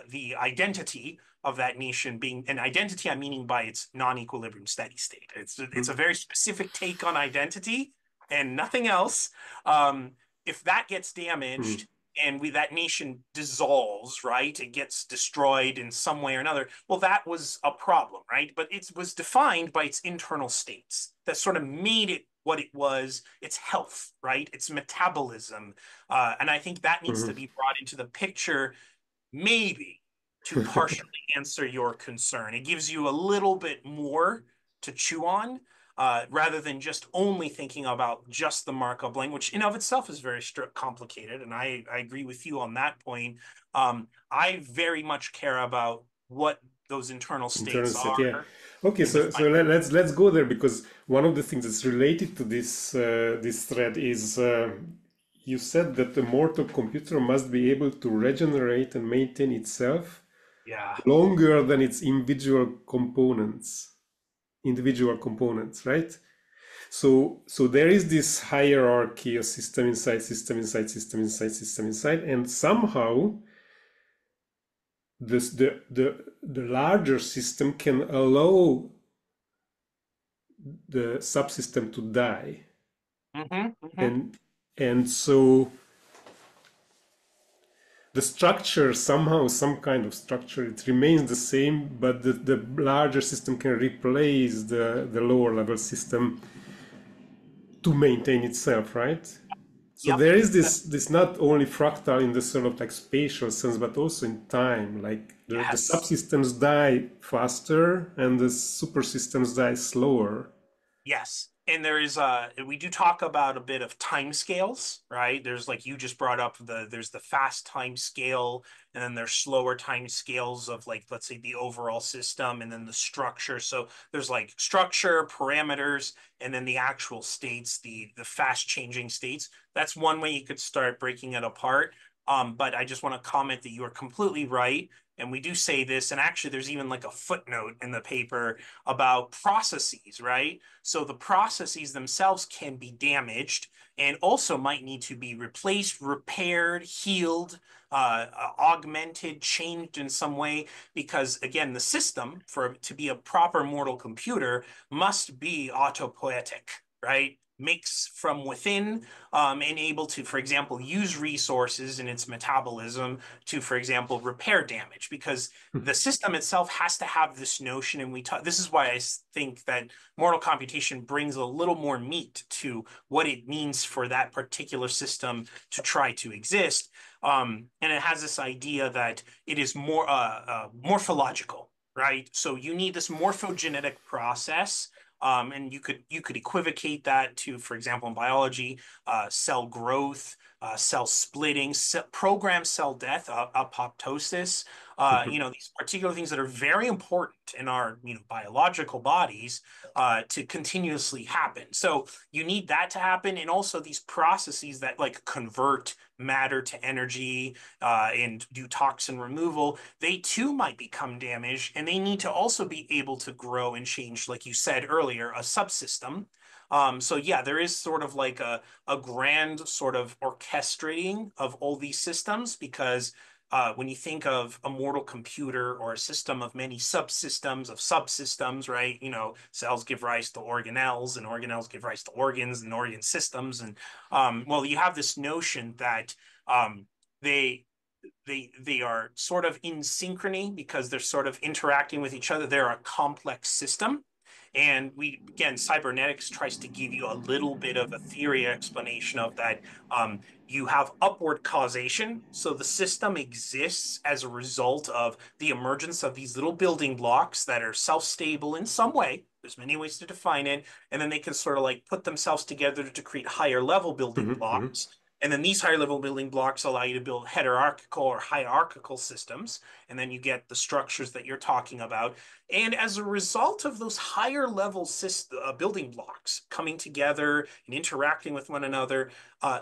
S1: the identity of that nation being an identity. I'm meaning by its non-equilibrium steady state. It's a
S2: Mhm,
S1: very specific take on identity and nothing else. Um, if that gets
S2: mhm,
S1: damaged and that nation dissolves, right? It gets destroyed in some way or another. Well, that was a problem, right? But it was defined by its internal states that sort of made it what it was, its health, right? Its metabolism. And I think that needs to
S2: Mhm.
S1: be brought into the picture, maybe to partially answer your concern. It gives you a little bit more to chew on, rather than just only thinking about just the Markov language, in of itself is very complicated. And I agree with you on that point. I very much care about what those internal
S2: Internal
S1: states
S2: state, yeah.
S1: are
S2: Okay,
S1: and define.
S2: let's go there, because one of the things that's related to this thread is you said that the mortal computer must be able to regenerate and maintain itself
S1: Yeah.
S2: longer than its individual components, right? So there is this hierarchy of system inside system inside system inside system inside, and somehow the larger system can allow the subsystem to die.
S1: Hmm. Hmm.
S2: And so the structure, somehow, some kind of structure, it remains the same, but the larger system can replace the lower level system to maintain itself, right? So
S1: Yep.
S2: there is this not only fractal in the sort of like spatial sense, but also in time. Like the
S1: Yes.
S2: subsystems die faster and the supersystems die slower.
S1: Yes. And there is we do talk about a bit of time scales, right? There's like you just brought up there's the fast time scale, and then there's slower time scales of like let's say the overall system, and then the structure. So there's like structure, parameters, and then the actual states, the fast changing states. That's one way you could start breaking it apart. But I just want to comment that you are completely right. And we do say this, and actually there's even like a footnote in the paper about processes, right? So the processes themselves can be damaged and also might need to be replaced, repaired, healed, augmented, changed in some way, because again, the system for to be a proper mortal computer must be autopoietic, right? Makes from within, and able to, for example, use resources in its metabolism to, for example, repair damage, because the system itself has to have this notion. And we talk, this is why I think that mortal computation brings a little more meat to what it means for that particular system to try to exist. And it has this idea that it is more morphological, right? So you need this morphogenetic process. And you could equivocate that to, for example, in biology, cell growth, cell splitting, programmed cell death, apoptosis. These particular things that are very important in our biological bodies, to continuously happen. So you need that to happen, and also these processes that like convert matter to energy, and do toxin removal. They too might become damaged, and they need to also be able to grow and change, like you said earlier, a subsystem. So yeah, there is sort of like a grand sort of orchestrating of all these systems, because when you think of a mortal computer or a system of many subsystems, right? Cells give rise to organelles, and organelles give rise to organs and organ systems. And well, you have this notion that they they are sort of in synchrony because they're sort of interacting with each other. They're a complex system. And again, cybernetics tries to give you a little bit of a theory explanation of that. You have upward causation. So the system exists as a result of the emergence of these little building blocks that are self-stable in some way. There's many ways to define it. And then they can sort of like put themselves together to create higher level building
S2: Mhm, mhm,
S1: blocks. And then these higher level building blocks allow you to build hierarchical or hierarchical systems. And then you get the structures that you're talking about. And as a result of those higher level building blocks coming together and interacting with one another,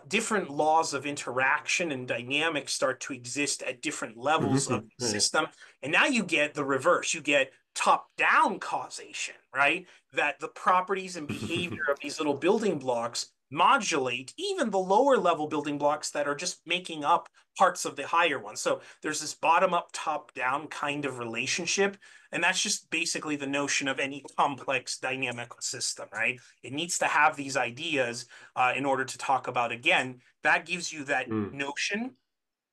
S1: different laws of interaction and dynamics start to exist at different
S2: mhm,
S1: levels of
S2: mhm.
S1: the
S2: Yeah, yeah.
S1: system. And now you get the reverse. You get top down causation, right? That the properties and behavior of these little building blocks modulate even the lower level building blocks that are just making up parts of the higher ones. So there's this bottom up, top down kind of relationship. And that's just basically the notion of any complex dynamic system, right? It needs to have these ideas in order to talk about, again, that gives you that
S2: Mm.
S1: notion.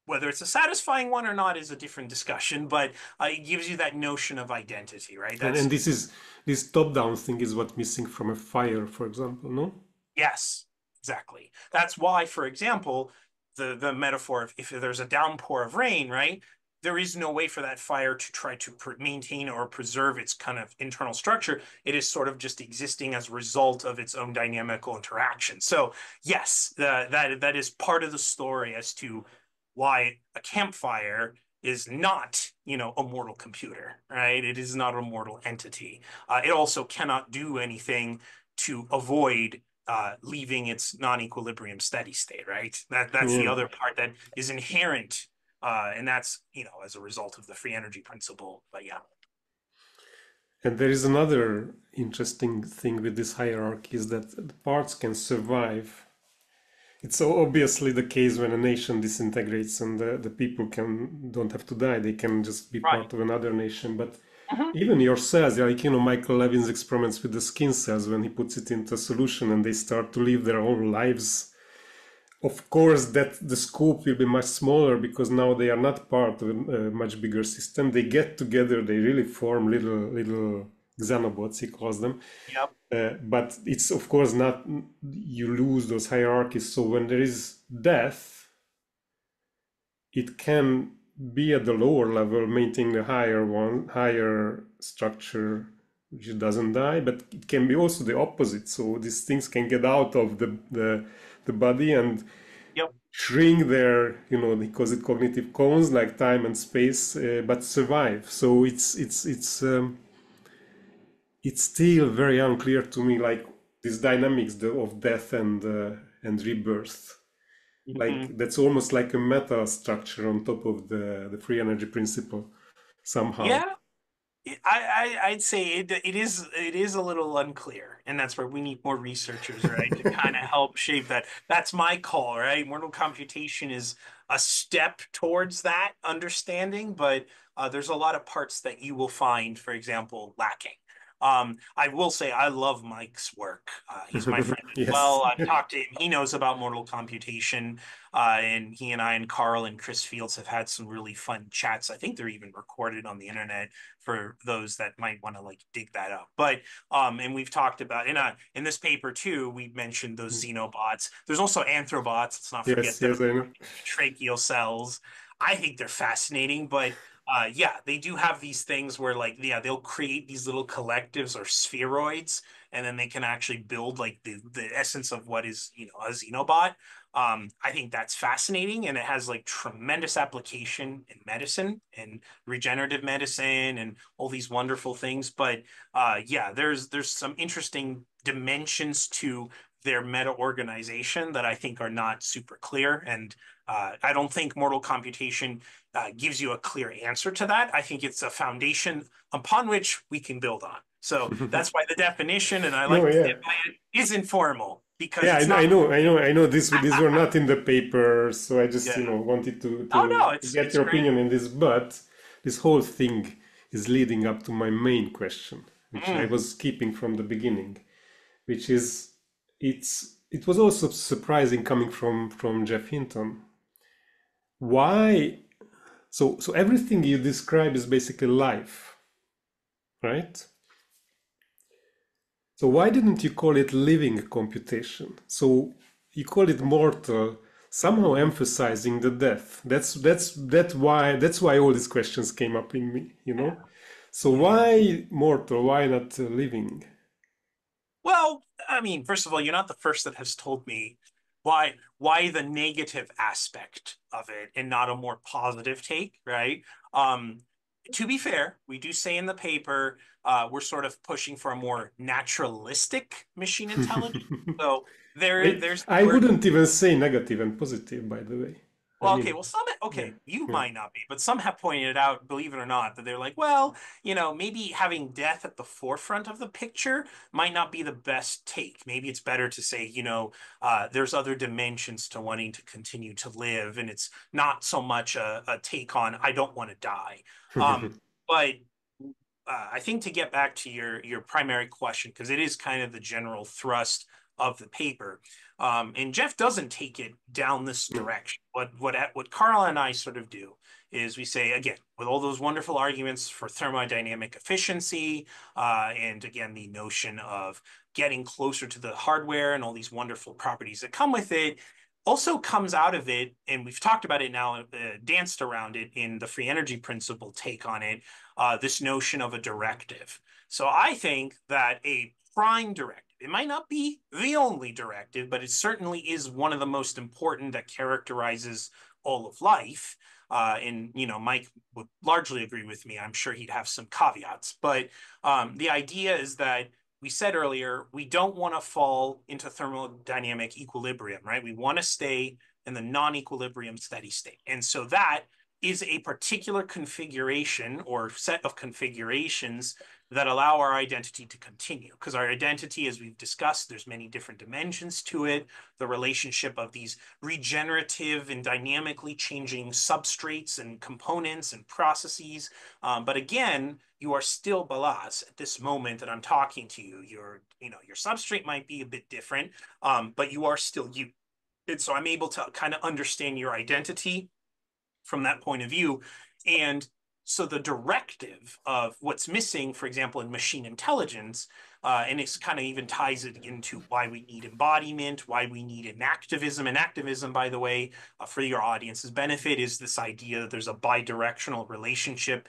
S1: Whether it's a satisfying one or not is a different discussion, but it gives you that notion of identity, right?
S2: And
S1: That's
S2: this top-down thing is what missing from a fire, for example, no?
S1: Yes, exactly. That's why, for example, the metaphor of if there's a downpour of rain, right? There is no way for that fire to try to maintain or preserve its kind of internal structure. It is sort of just existing as a result of its own dynamical interaction. So yes, that is part of the story as to why a campfire is not, a mortal computer, right? It is not a mortal entity. It also cannot do anything to avoid leaving its non-equilibrium steady state, right? That's the
S2: Yeah.
S1: other part that is inherent, and that's as a result of the free energy principle. But yeah,
S2: And there is another interesting thing with this hierarchy is that the parts can survive. It's obviously the case when a nation disintegrates and the people don't have to die. They can just be
S1: right.
S2: part of another nation. But
S1: Mhm.
S2: even your cells, like, Michael Levin's experiments with the skin cells, when he puts it into a solution and they start to live their own lives, of course, that the scope will be much smaller because now they are not part of a much bigger system. They get together, they really form little xenobots, he calls them.
S1: Yep.
S2: But it's of course not, you lose those hierarchies. So when there is death, it can be at the lower level, maintaining the higher structure, which doesn't die, but it can be also the opposite. So these things can get out of the body and
S1: Yep.
S2: shrink their, because it cognitive cones like time and space, but survive. So it's still very unclear to me, like these dynamics of death and rebirth.
S1: Mhm.
S2: Like that's almost like a meta structure on top of the free energy principle somehow.
S1: Yeah, I'd say it is a little unclear, and that's where we need more researchers, right, to kind of help shape that. That's my call, right? Mortal computation is a step towards that understanding, but there's a lot of parts that you will find, for example, lacking. I will say I love Mike's work. He's my friend as
S2: Yes.
S1: well. I've talked to him. He knows about mortal computation, and he and I and Carl and Chris Fields have had some really fun chats. I think they're even recorded on the internet for those that might want to like dig that up. But and we've talked about in this paper too, we mentioned those xenobots. There's also anthrobots. Let's not forget
S2: Yes,
S1: those
S2: yes, I know.
S1: tracheal cells. I think they're fascinating, but yeah, they do have these things where like yeah, they'll create these little collectives or spheroids, and then they can actually build like the essence of what is a xenobot. I think that's fascinating, and it has like tremendous application in medicine and regenerative medicine and all these wonderful things. But yeah, there's some interesting dimensions to their meta organization that I think are not super clear. And I don't think mortal computation gives you a clear answer to that. I think it's a foundation upon which we can build on. So that's why the definition, and I
S2: No,
S1: like to
S2: yeah.
S1: stand by it, is informal because
S2: Yeah,
S1: it's
S2: I
S1: not.
S2: know, I know, I know. These were not in the paper, so I just,
S1: Yeah.
S2: wanted to,
S1: Oh
S2: to
S1: no,
S2: to
S1: it's
S2: get
S1: it's
S2: your
S1: great.
S2: opinion in this. But this whole thing is leading up to my main question, which I
S1: Mm.
S2: was keeping from the beginning, which is it was also surprising coming from Geoff Hinton. Why? So everything you describe is basically life, right? So why didn't you call it living computation? So you call it mortal, somehow emphasizing the death. That's why all these questions came up in me. So
S1: Yeah.
S2: why mortal? Why not living?
S1: Well, I mean, first of all, you're not the first that has told me why the negative aspect of it and not a more positive take, right? To be fair, we do say in the paper we're sort of pushing for a more naturalistic machine intelligence. So
S2: I
S1: there's
S2: I
S1: work.
S2: wouldn't even say negative and positive, by the way. I
S1: Well, okay,
S2: mean,
S1: well, some,
S2: yeah,
S1: okay, you
S2: yeah.
S1: might not be, but some have pointed it out, believe it or not, that they're like, well, maybe having death at the forefront of the picture might not be the best take. Maybe it's better to say, there's other dimensions to wanting to continue to live, and it's not so much a take on, I don't want to die. But I think to get back to your primary question, because it is kind of the general thrust of the paper, and Geoff doesn't take it down this
S2: No.
S1: direction. What Carl and I sort of do is we say again with all those wonderful arguments for thermodynamic efficiency, and again the notion of getting closer to the hardware and all these wonderful properties that come with it, also comes out of it, and we've talked about it now, danced around it in the free energy principle take on it, this notion of a directive. So I think that a prime directive, it might not be the only directive, but it certainly is one of the most important that characterizes all of life. And Mike would largely agree with me. I'm sure he'd have some caveats, but the idea is that we said earlier, we don't want to fall into thermodynamic equilibrium, right? We want to stay in the non-equilibrium steady state. And so that is a particular configuration or set of configurations that allow our identity to continue. Because our identity, as we've discussed, there's many different dimensions to it. The relationship of these regenerative and dynamically changing substrates and components and processes. But again, you are still Balazs at this moment that I'm talking to you. Your substrate might be a bit different, but you are still you. And so I'm able to kind of understand your identity from that point of view. And so the directive of what's missing, for example, in machine intelligence, and it kind of even ties it into why we need embodiment, why we need enactivism. Enactivism, by the way, for your audience's benefit, is this idea that there's a bidirectional relationship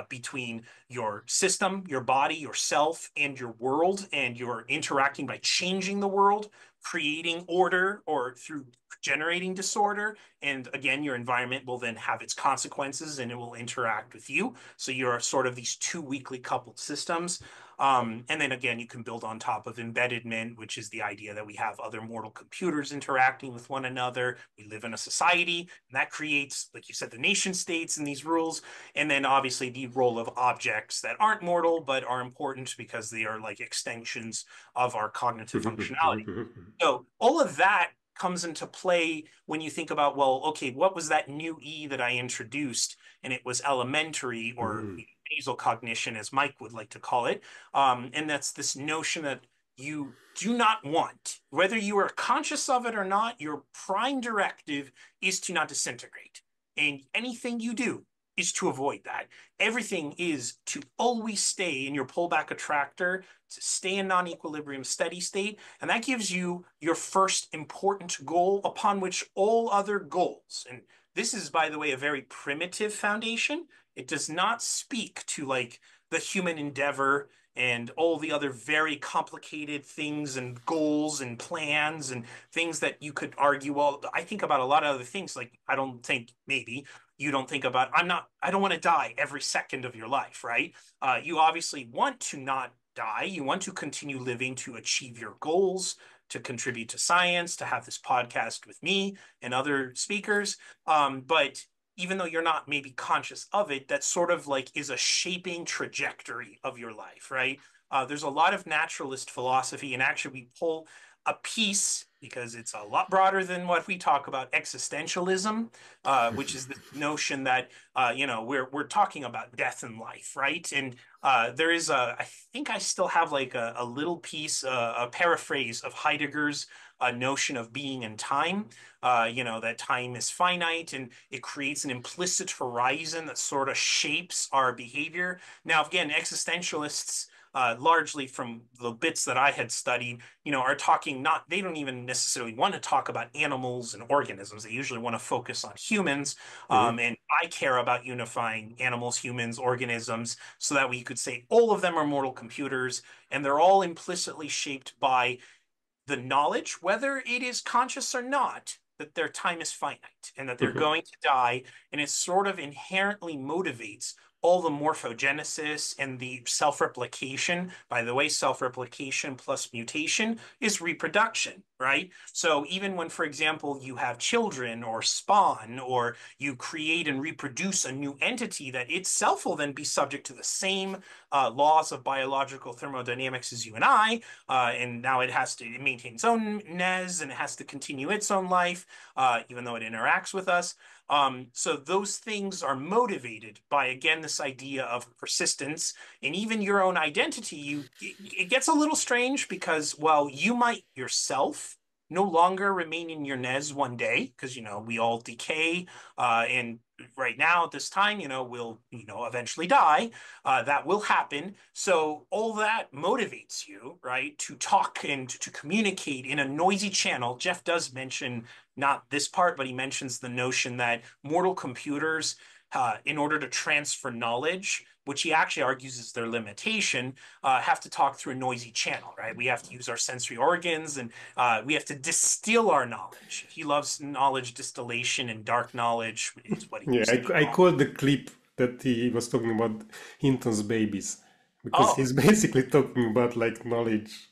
S1: between your system, your body, yourself, and your world, and you're interacting by changing the world, creating order, or through generating disorder. And again, your environment will then have its consequences and it will interact with you. So you're sort of these two weakly coupled systems. And then again, you can build on top of embodiment, which is the idea that we have other mortal computers interacting with one another. We live in a society, and that creates, like you said, the nation states and these rules. And then obviously the role of objects that aren't mortal, but are important because they are like extensions of our cognitive functionality. So all of that comes into play when you think about, well, okay, what was that new E that I introduced? And it was elementary or basal cognition, as Mike would like to call it. And that's this notion that you do not want, whether you are conscious of it or not, your prime directive is to not disintegrate. And anything you do is to avoid that. Everything is to always stay in your pullback attractor, to stay in non-equilibrium steady state. And that gives you your first important goal upon which all other goals. And this is, by the way, a very primitive foundation. It does not speak to like the human endeavor and all the other very complicated things and goals and plans and things that you could argue. Well, I think about a lot of other things. Like, I don't think maybe you don't think about, I don't want to die every second of your life, right? You obviously want to not die. You want to continue living to achieve your goals, to contribute to science, to have this podcast with me and other speakers. But even though you're not maybe conscious of it, that sort of like is a shaping trajectory of your life, right? There's a lot of naturalist philosophy, and actually we pull a piece because it's a lot broader than what we talk about existentialism, which is the notion that we're talking about death and life, right? And there is I think I still have like a little piece, a paraphrase of Heidegger's notion of being and time. That time is finite and it creates an implicit horizon that sort of shapes our behavior. Now, again, existentialists, largely from the bits that I had studied, are talking not, they don't even necessarily want to talk about animals and organisms. They usually want to focus on humans. And I care about unifying animals, humans, organisms, so that we could say all of them are mortal computers and they're all implicitly shaped by the knowledge, whether it is conscious or not, that their time is finite and that they're going to die. And it sort of inherently motivates all the morphogenesis and the self-replication. By the way, self-replication plus mutation is reproduction, right? So even when, for example, you have children or spawn, or you create and reproduce a new entity that itself will then be subject to the same laws of biological thermodynamics as you and I, and now it has to maintain its own NES and it has to continue its own life, even though it interacts with us. So those things are motivated by, again, this idea of persistence and even your own identity. It gets a little strange because, well, you might yourself no longer remain in your nest one day because, we all decay. And right now at this time, we'll, eventually die. That will happen. So all that motivates you, right, to talk and to communicate in a noisy channel. Geoff does mention not this part, but he mentions the notion that mortal computers, in order to transfer knowledge, which he actually argues is their limitation, have to talk through a noisy channel, right? We have to use our sensory organs and we have to distill our knowledge. He loves knowledge distillation, and dark knowledge is what he
S2: Yeah,
S1: used to
S2: I
S1: call it.
S2: called the clip that he was talking about Hinton's babies because
S1: Oh,
S2: he's basically talking about like knowledge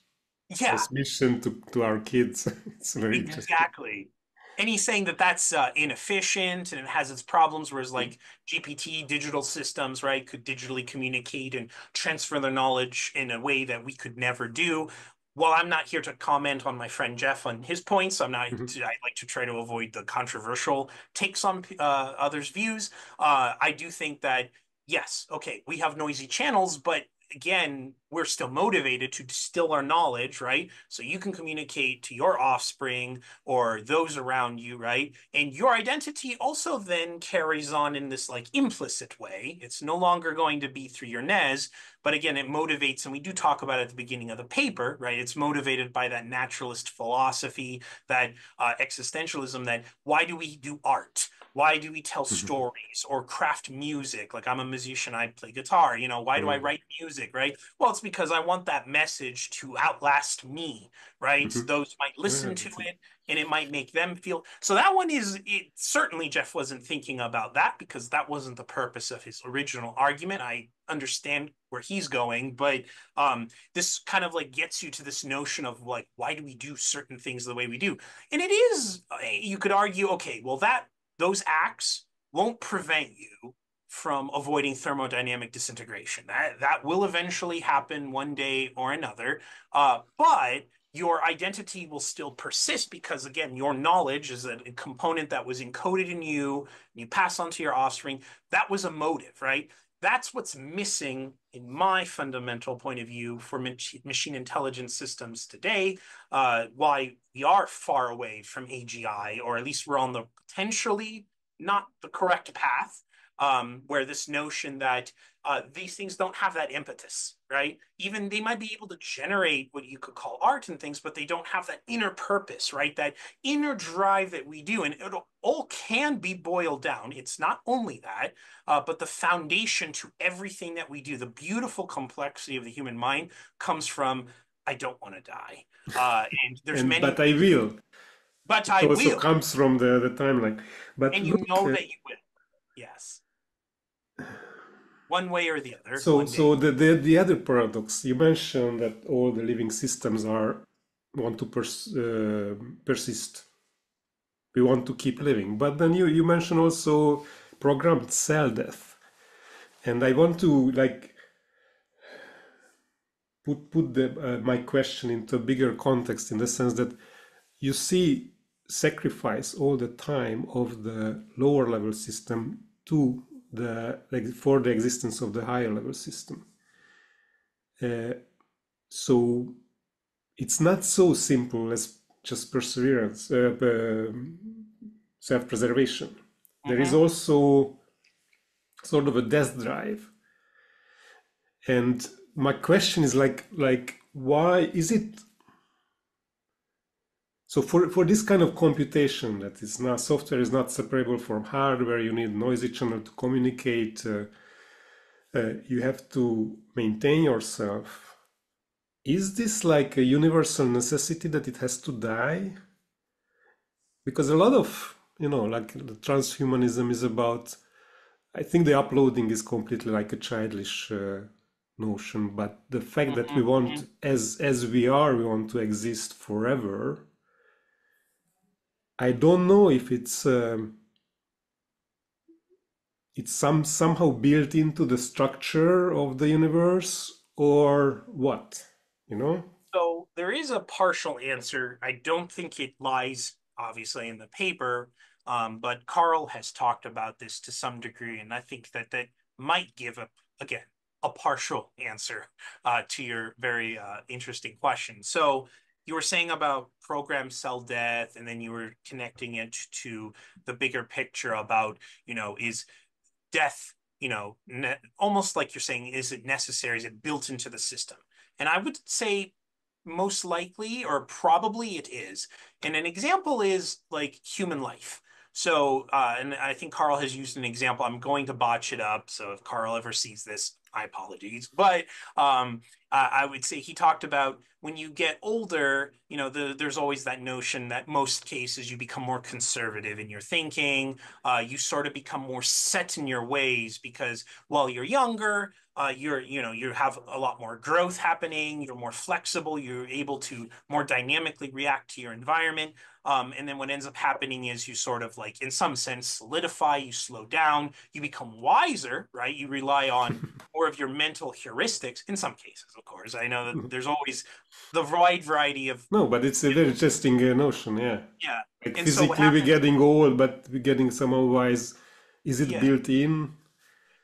S1: yeah,
S2: transmission to our kids. It's very interesting.
S1: exactly. And he's saying that that's inefficient and it has its problems, whereas like GPT digital systems, right, could digitally communicate and transfer their knowledge in a way that we could never do. While I'm not here to comment on my friend Geoff on his points,
S2: Mhm,
S1: I like to try to avoid the controversial takes on others' views. I do think that, yes, okay, we have noisy channels, but again, we're still motivated to distill our knowledge, right? So you can communicate to your offspring or those around you, right? And your identity also then carries on in this like implicit way. It's no longer going to be through your nez, but again, it motivates, and we do talk about it at the beginning of the paper, right? It's motivated by that naturalist philosophy, that existentialism, that why do we do art? Why do we tell
S2: mhm,
S1: stories or craft music? Like I'm a musician, I play guitar. Why do I
S2: mhm,
S1: write music, right? Well, it's because I want that message to outlast me, right?
S2: mhm.
S1: Those might
S2: Yeah,
S1: listen to
S2: that's it.
S1: it and it might make them feel. So that one is it, certainly Geoff wasn't thinking about that because that wasn't the purpose of his original argument. I understand where he's going, but this kind of like gets you to this notion of like why do we do certain things the way we do? And it is you could argue, okay, well that those acts won't prevent you from avoiding thermodynamic disintegration. That will eventually happen one day or another. But your identity will still persist because again, your knowledge is a component that was encoded in you, and you pass on to your offspring. That was a motive, right? That's what's missing in my fundamental point of view for machine intelligence systems today. Why we are far away from AGI, or at least we're on the potentially not the correct path, where this notion that these things don't have that impetus, right? Even they might be able to generate what you could call art and things, but they don't have that inner purpose, right? That inner drive that we do. And it all can be boiled down. It's not only that, but the foundation to everything that we do, the beautiful complexity of the human mind comes from, I don't want to die. And there's
S2: And
S1: many
S2: but I
S1: ways,
S2: will.
S1: but
S2: It
S1: I
S2: also
S1: will.
S2: comes from the timeline. But
S1: And you
S2: look,
S1: know that you will. Yes. One way or the other,
S2: so
S1: one day.
S2: the other paradox you mentioned that all the living systems are want to persist. We want to keep living, but then you mentioned also programmed cell death, and I want to like put my question into a bigger context in the sense that you see sacrifice all the time of the lower level system to the like for the existence of the higher level system. Uh, so it's not so simple as just perseverance, self-preservation. There is
S1: Hmm.
S2: also sort of a death drive, and my question is like why is it so for this kind of computation that is not software is not separable from hardware, you need noisy channel to communicate, you have to maintain yourself. Is this like a universal necessity that it has to die? Because a lot of, like the transhumanism is about, I think the uploading is completely like a childish notion, but the fact that we want,
S1: Hmm.
S2: as we are, we want to exist forever. I don't know if it's somehow built into the structure of the universe or what, you know?
S1: So there is a partial answer. I don't think it lies obviously in the paper, but Carl has talked about this to some degree, and I think that that might give again a partial answer to your very interesting question. So you were saying about programmed cell death, and then you were connecting it to the bigger picture about, is death, almost like you're saying, is it necessary? Is it built into the system? And I would say most likely or probably it is. And an example is like human life. So, and I think Carl has used an example. I'm going to botch it up. So if Carl ever sees this, my apologies. But I would say he talked about when you get older, there's always that notion that most cases you become more conservative in your thinking. You sort of become more set in your ways because while you're younger, you have a lot more growth happening. You're more flexible. You're able to more dynamically react to your environment. And then what ends up happening is you sort of like, in some sense, solidify, you slow down, you become wiser, right? You rely on more of your mental heuristics in some cases, of course. I know that there's always the wide variety of,
S2: No, but it's a very interesting notion, yeah.
S1: yeah.
S2: Like
S1: And so what
S2: physically we're
S1: happens,
S2: getting old, but we're getting somehow wise. Is it
S1: yeah.
S2: built in?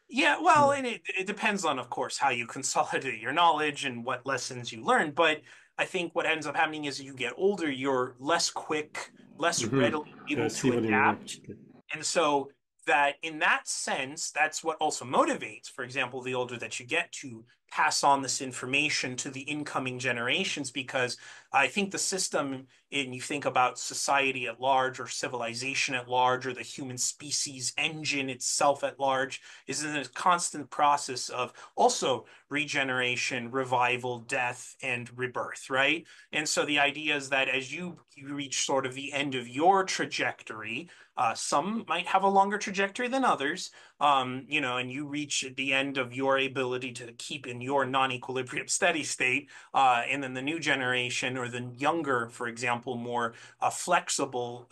S1: Yeah, well, and it depends on, of course, how you consolidate your knowledge and what lessons you learn. But I think what ends up happening is you get older, you're less quick, less
S2: Mm-hmm.
S1: readily
S2: I
S1: able
S2: see
S1: to
S2: what you mean.
S1: adapt.
S2: Okay.
S1: And so that in that sense, that's what also motivates, for example, the older that you get to pass on this information to the incoming generations, because I think the system, and you think about society at large or civilization at large or the human species engine itself at large, is in a constant process of also regeneration, revival, death, and rebirth, right? And so the idea is that as you reach sort of the end of your trajectory, some might have a longer trajectory than others, and you reach the end of your ability to keep in your non-equilibrium steady state, and then the new generation or the younger, for example, more flexible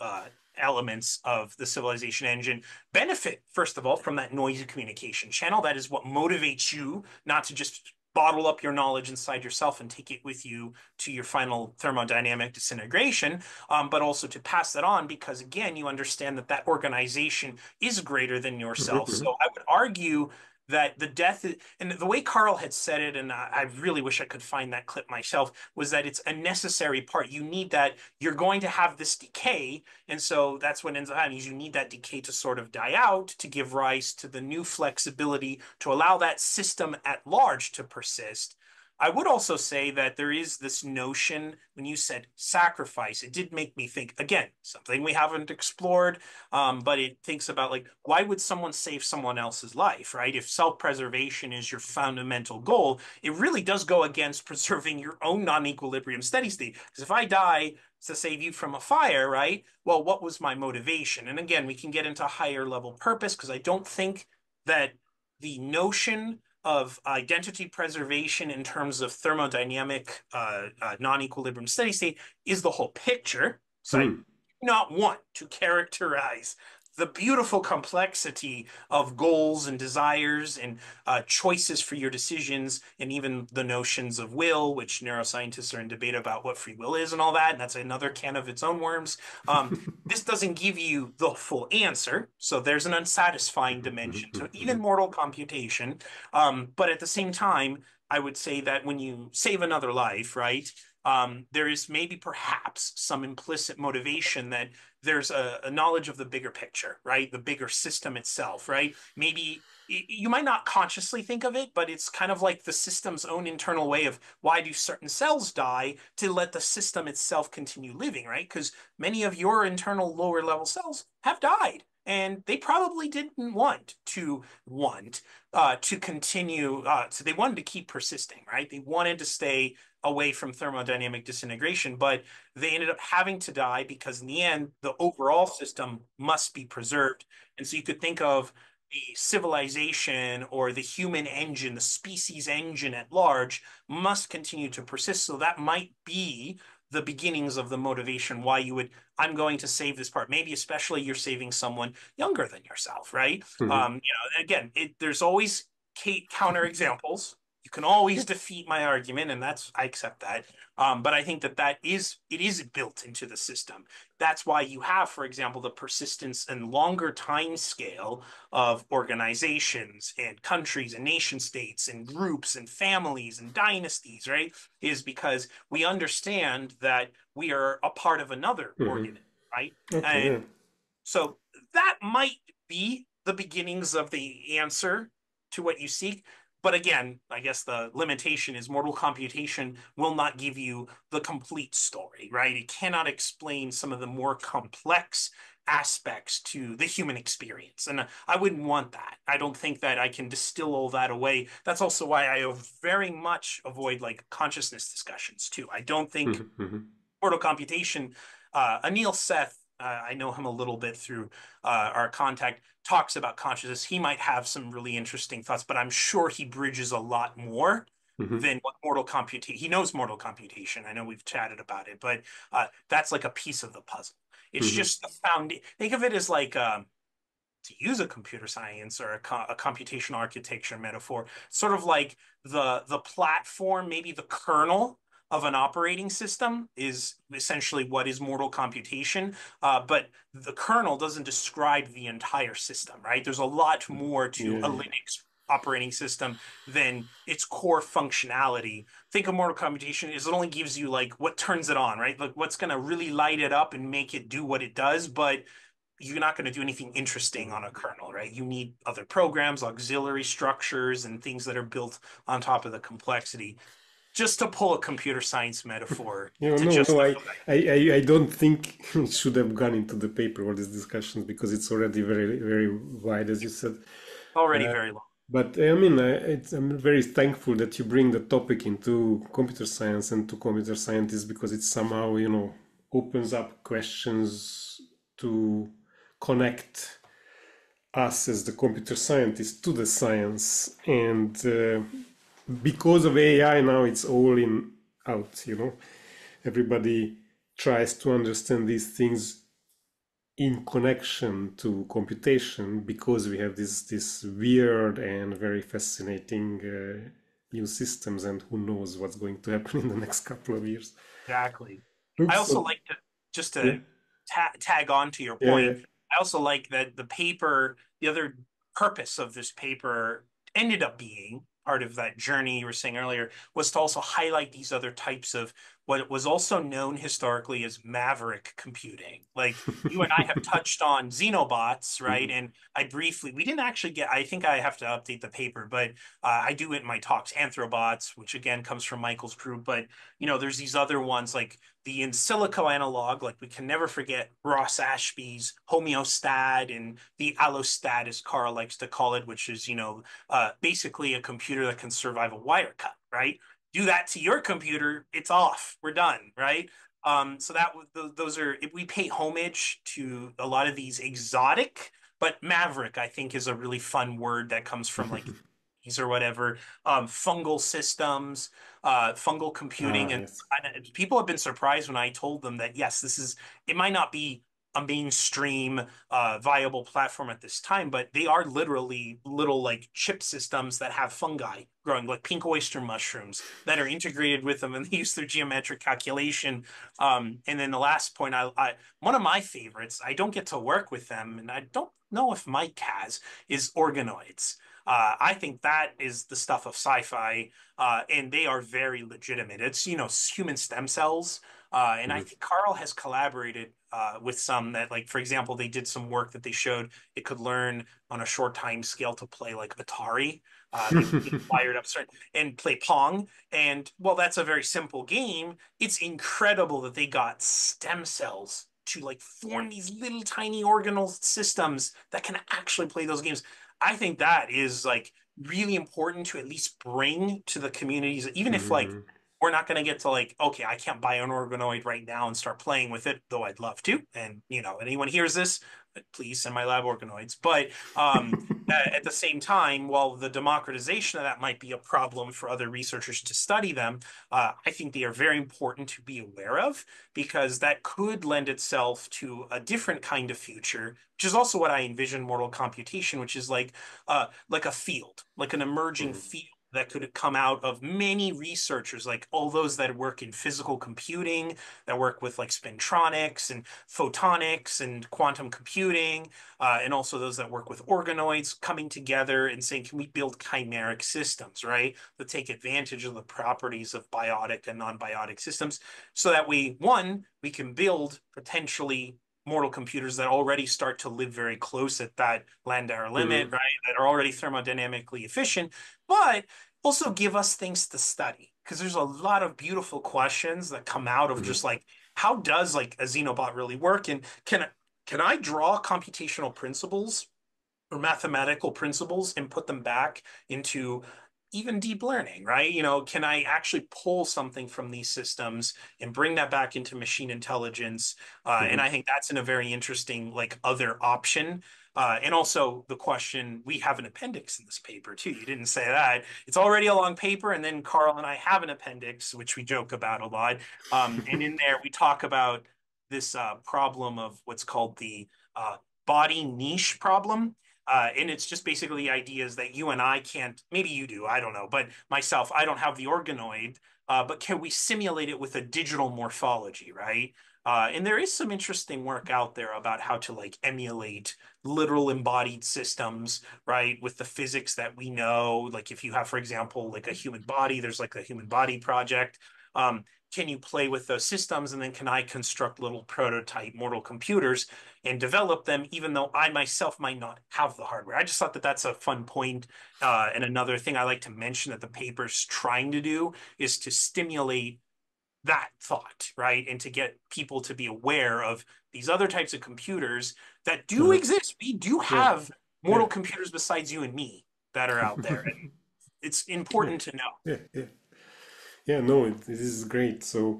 S1: elements of the civilization engine benefit, first of all, from that noisy communication channel. That is what motivates you not to just bottle up your knowledge inside yourself and take it with you to your final thermodynamic disintegration, but also to pass that on because, again, you understand that that organization is greater than yourself.
S2: Mm-hmm.
S1: So I would argue that the death, and the way Carl had said it, and I really wish I could find that clip myself, was that it's a necessary part. You need that. You're going to have this decay. And so that's what ends up happening is you need that decay to sort of die out to give rise to the new flexibility to allow that system at large to persist. I would also say that there is this notion when you said sacrifice, it did make me think again, something we haven't explored, but it thinks about like, why would someone save someone else's life, right? If self-preservation is your fundamental goal, it really does go against preserving your own non-equilibrium steady state. Because if I die to save you from a fire, right? Well, what was my motivation? And again, we can get into higher level purpose because I don't think that the notion of identity preservation in terms of thermodynamic non-equilibrium steady state is the whole picture. So I do
S2: Hmm.
S1: not want to characterize the beautiful complexity of goals and desires and choices for your decisions, and even the notions of will, which neuroscientists are in debate about what free will is and all that. And that's another can of its own worms. This doesn't give you the full answer. So there's an unsatisfying dimension to even mortal computation. But at the same time, I would say that when you save another life, right, there is maybe perhaps some implicit motivation that there's a knowledge of the bigger picture, right? The bigger system itself, right? Maybe you might not consciously think of it, but it's kind of like the system's own internal way of why do certain cells die to let the system itself continue living, right? Because many of your internal lower level cells have died. And they probably didn't want to continue. So they wanted to keep persisting, right? They wanted to stay away from thermodynamic disintegration, but they ended up having to die because in the end, the overall system must be preserved. And so you could think of the civilization or the human engine, the species engine at large, must continue to persist. So that might be the beginnings of the motivation why you would, I'm going to save this part. Maybe especially you're saving someone younger than yourself, right?
S2: Hmm.
S1: Again, there's always counter examples. You can always defeat my argument, and I accept that. But I think that it is built into the system. That's why you have, for example, the persistence and longer time scale of organizations and countries and nation states and groups and families and dynasties, right? Is because we understand that we are a part of another
S2: Hmm.
S1: organism, right?
S2: Okay,
S1: And
S2: yeah.
S1: so that might be the beginnings of the answer to what you seek. But again, I guess the limitation is mortal computation will not give you the complete story, right? It cannot explain some of the more complex aspects to the human experience. And I wouldn't want that. I don't think that I can distill all that away. That's also why I very much avoid like consciousness discussions too. I don't think
S2: Hmm. Hmm.
S1: mortal computation, Anil Seth, I know him a little bit through our contact, talks about consciousness. He might have some really interesting thoughts, but I'm sure he bridges a lot more
S2: Hmm.
S1: than what mortal computation. He knows mortal computation. I know we've chatted about it, but that's like a piece of the puzzle. It's
S2: Hmm.
S1: just the found. Think of it as like to use a computer science or a computational architecture metaphor, sort of like the platform, maybe the kernel of an operating system is essentially what is mortal computation. But the kernel doesn't describe the entire system, right? There's a lot more to
S2: Yeah,
S1: a
S2: yeah.
S1: Linux operating system than its core functionality. Think of mortal computation is it only gives you like what turns it on, right? Like what's going to really light it up and make it do what it does, but you're not going to do anything interesting on a kernel, right? You need other programs, auxiliary structures, and things that are built on top of the complexity. Just to pull a computer science metaphor
S2: You know,
S1: to
S2: no, no,
S1: justify
S2: I don't think it should have gone into the paper or these discussions because it's already very, very wide, as you said.
S1: already
S2: Uh,
S1: very long.
S2: but I mean, I'm very thankful that you bring the topic into computer science and to computer scientists because it somehow, opens up questions to connect us as the computer scientists to the science. And because of AI now, it's all in out. Everybody tries to understand these things in connection to computation because we have this weird and very fascinating new systems, and who knows what's going to happen in the next couple of years.
S1: Exactly. I
S2: Looks
S1: also
S2: so.
S1: like to just
S2: Yeah,
S1: to tag on to your
S2: yeah, yeah.
S1: point. I also like that the paper, the other purpose of this paper ended up being part of that journey you were saying earlier was to also highlight these other types of what was also known historically as Maverick computing. Like you and I have touched on xenobots, right?
S2: Mhm.
S1: And we didn't actually I think I have to update the paper, but I do it in my talks, anthrobots, which again comes from Michael's group, but there's these other ones like the in silico analog, like we can never forget Ross Ashby's homeostat and the allostat, as Carl likes to call it, which is, basically a computer that can survive a wire cut, right? Do that to your computer, it's off. We're done, right? So those are if we pay homage to a lot of these exotic, but Maverick, I think, is a really fun word that comes from like or whatever, fungal systems, fungal computing.
S2: Ah,
S1: And,
S2: yes.
S1: and people have been surprised when I told them that, yes, it might not be a mainstream viable platform at this time, but they are literally little like chip systems that have fungi growing, like pink oyster mushrooms that are integrated with them and they use their geometric calculation. And then the last point, one of my favorites, I don't get to work with them, and I don't know if Mike has, is organoids. I think that is the stuff of sci-fi, and they are very legitimate. It's, human stem cells. And I
S2: Mhm.
S1: think Carl has collaborated with some that, like, for example, they did some work that they showed it could learn on a short time scale to play like Atari. They wired up and play Pong. And well, that's a very simple game. It's incredible that they got stem cells to like form these little tiny organelle systems that can actually play those games. I think that is like really important to at least bring to the communities, even if like
S2: Mhm.
S1: we're not going to get to like, okay, I can't buy an organoid right now and start playing with it, though I'd love to. And anyone hears this, please send my lab organoids. But at the same time, while the democratization of that might be a problem for other researchers to study them, I think they are very important to be aware of because that could lend itself to a different kind of future, which is also what I envision mortal computation, which is like a field, like an emerging
S2: Mhm.
S1: field that could come out of many researchers, like all those that work in physical computing, that work with like spintronics and photonics and quantum computing, and also those that work with organoids coming together and saying, can we build chimeric systems, right? That take advantage of the properties of biotic and non-biotic systems so that we can build potentially mortal computers that already start to live very close at that Landauer limit,
S2: Mm-hmm.
S1: right? That are already thermodynamically efficient, but also give us things to study. Because there's a lot of beautiful questions that come out of just
S2: Mm-hmm.
S1: like, how does like a xenobot really work? And can I draw computational principles or mathematical principles and put them back into even deep learning, right? Can I actually pull something from these systems and bring that back into machine intelligence? And
S2: Mm-hmm.
S1: I think that's in a very interesting, like, other option. And also the question, we have an appendix in this paper too. You didn't say that. It's already a long paper, and then Carl and I have an appendix, which we joke about a lot. And in there, we talk about this problem of what's called the body niche problem. And it's just basically ideas that you and I can't, maybe you do, I don't know, but myself, I don't have the organoid, but can we simulate it with a digital morphology, right? And there is some interesting work out there about how to like emulate literal embodied systems, right? With the physics that we know. Like if you have, for example, like a human body, there's like a human body project. Um, can you play with those systems? And then can I construct little prototype mortal computers and develop them, even though I myself might not have the hardware? I just thought that that's a fun point. And another thing I like to mention that the paper's trying to do is to stimulate that thought, right? And to get people to be aware of these other types of computers that do
S2: Uh-huh.
S1: exist. We do
S2: Yeah,
S1: have mortal
S2: yeah.
S1: computers besides you and me that are out there. And it's
S2: Yeah,
S1: important to know.
S2: yeah, yeah. Yeah, no, this is great. So,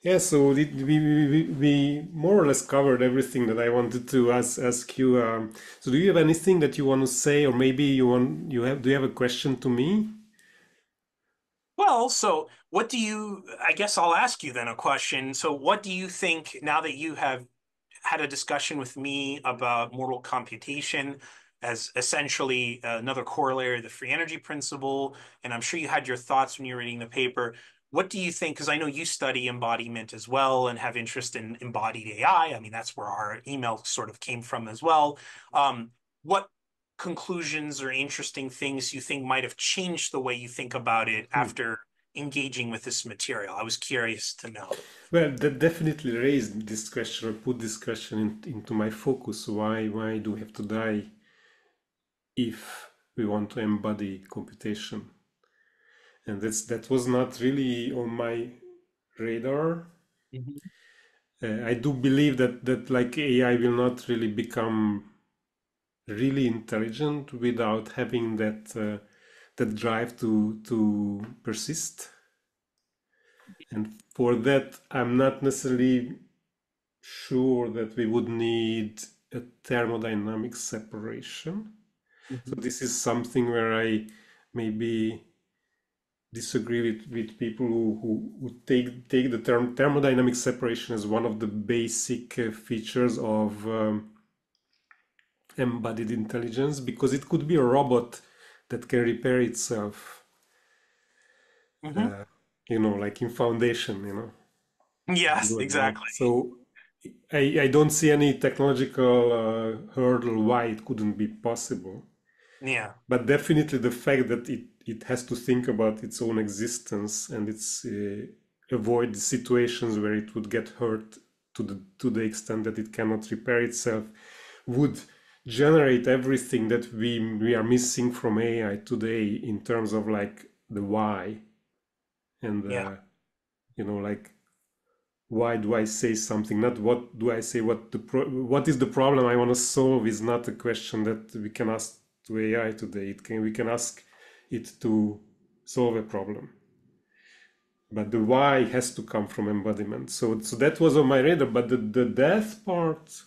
S2: yeah, so we more or less covered everything that I wanted to ask you. So, do you have anything that you want to say, or maybe do you have a question to me?
S1: Well, so what do you, I guess I'll ask you then a question. So, what do you think now that you have had a discussion with me about mortal computation as essentially another corollary of the free energy principle, and I'm sure you had your thoughts when you were reading the paper. What do you think? Because I know you study embodiment as well and have interest in embodied AI. I mean, that's where our email sort of came from as well. What conclusions or interesting things you think might have changed the way you think about it
S2: Hmm.
S1: after engaging with this material? I was curious to know.
S2: Well, that definitely raised this question or put this question into my focus. Why do we have to die if we want to embody computation? And that was not really on my radar.
S1: Mhm.
S2: I do believe that like AI will not really become really intelligent without having that drive to persist. And for that, I'm not necessarily sure that we would need a thermodynamic separation. So
S1: Mhm.
S2: this is something where I maybe disagree with people who take the term thermodynamic separation as one of the basic features of embodied intelligence, because it could be a robot that can repair itself,
S1: Mhm.
S2: uh, like in Foundation,
S1: Yes,
S2: do it,
S1: exactly.
S2: So I don't see any technological hurdle why it couldn't be possible.
S1: Yeah.
S2: But definitely the fact that it has to think about its own existence and it's avoid situations where it would get hurt to the extent that it cannot repair itself would generate everything that we are missing from AI today in terms of like the why and
S1: Yeah.
S2: like why do I say something, not what do I say, what is the problem I want to solve is not a question that we can ask to AI today. We can ask it to solve a problem, but the why has to come from embodiment. So that was on my radar, but the death part,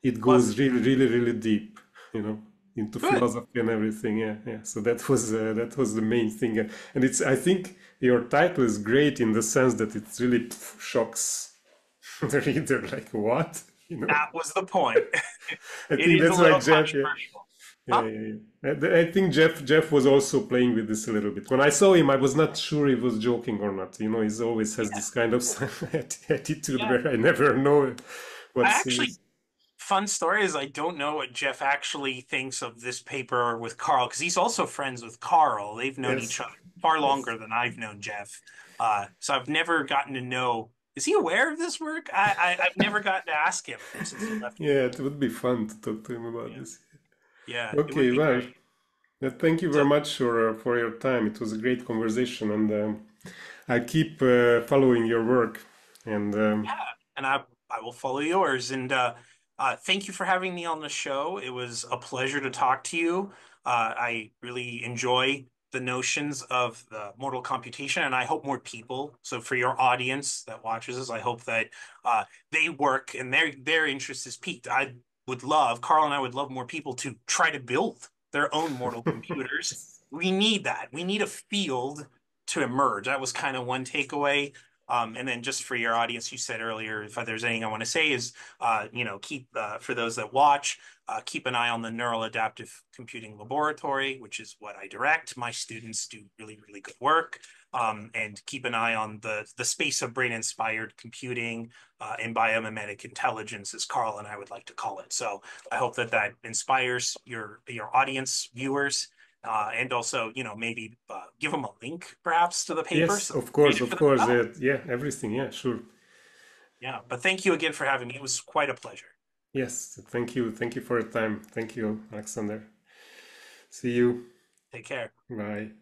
S2: it
S1: Wasn't
S2: goes really really really deep, you know into
S1: good.
S2: philosophy and everything. Yeah, yeah. So that was the main thing. And it's, I think your title is great in the sense that it really shocks the reader, like what?
S1: That was the point.
S2: I
S1: It
S2: think
S1: is a
S2: that's why
S1: little
S2: Jeff, yeah,
S1: controversial.
S2: Yeah, yeah, yeah. I think Jeff was also playing with this a little bit. When I saw him, I was not sure he was joking or not. You know, he always has
S1: Yeah,
S2: this kind of attitude
S1: yeah.
S2: where I never know
S1: I
S2: what's
S1: actually
S2: serious.
S1: fun story is I don't know what Jeff actually thinks of this paper with Carl because he's also friends with Carl. They've known each
S2: Yes,
S1: other far
S2: yes.
S1: longer than I've known Jeff. So I've never gotten to know. Is he aware of this work? I've never gotten to ask him since he left.
S2: Yeah, it would be fun to talk to him about
S1: Yeah,
S2: this.
S1: yeah, it would
S2: Okay,
S1: be
S2: well,
S1: great.
S2: thank you very
S1: So
S2: much for your time. It was a great conversation, and I keep following your work. And
S1: yeah, and I will follow yours. And thank you for having me on the show. It was a pleasure to talk to you. I really enjoy the notions of the mortal computation, and I hope more people. So for your audience that watches this, I hope that they work and their interest is piqued. I would love Carl and I would love more people to try to build their own mortal computers. We need that. We need a field to emerge. That was kind of one takeaway. And then just for your audience, you said earlier, if there's anything I want to say is, keep for those that watch, keep an eye on the Neural Adaptive Computing Laboratory, which is what I direct. My students do really, really good work. And keep an eye on the space of brain-inspired computing and biomimetic intelligence, as Carl and I would like to call it. So I hope that that inspires your audience, viewers, and also, maybe give them a link perhaps to the paper
S2: yes,
S1: so they can read it
S2: of
S1: for
S2: course.
S1: themselves.
S2: Yeah, everything. Yeah, sure.
S1: Yeah, but thank you again for having me. It was quite a pleasure.
S2: Yes, thank you. Thank you for your time. Thank you, Alexander. See you.
S1: Take care.
S2: Bye.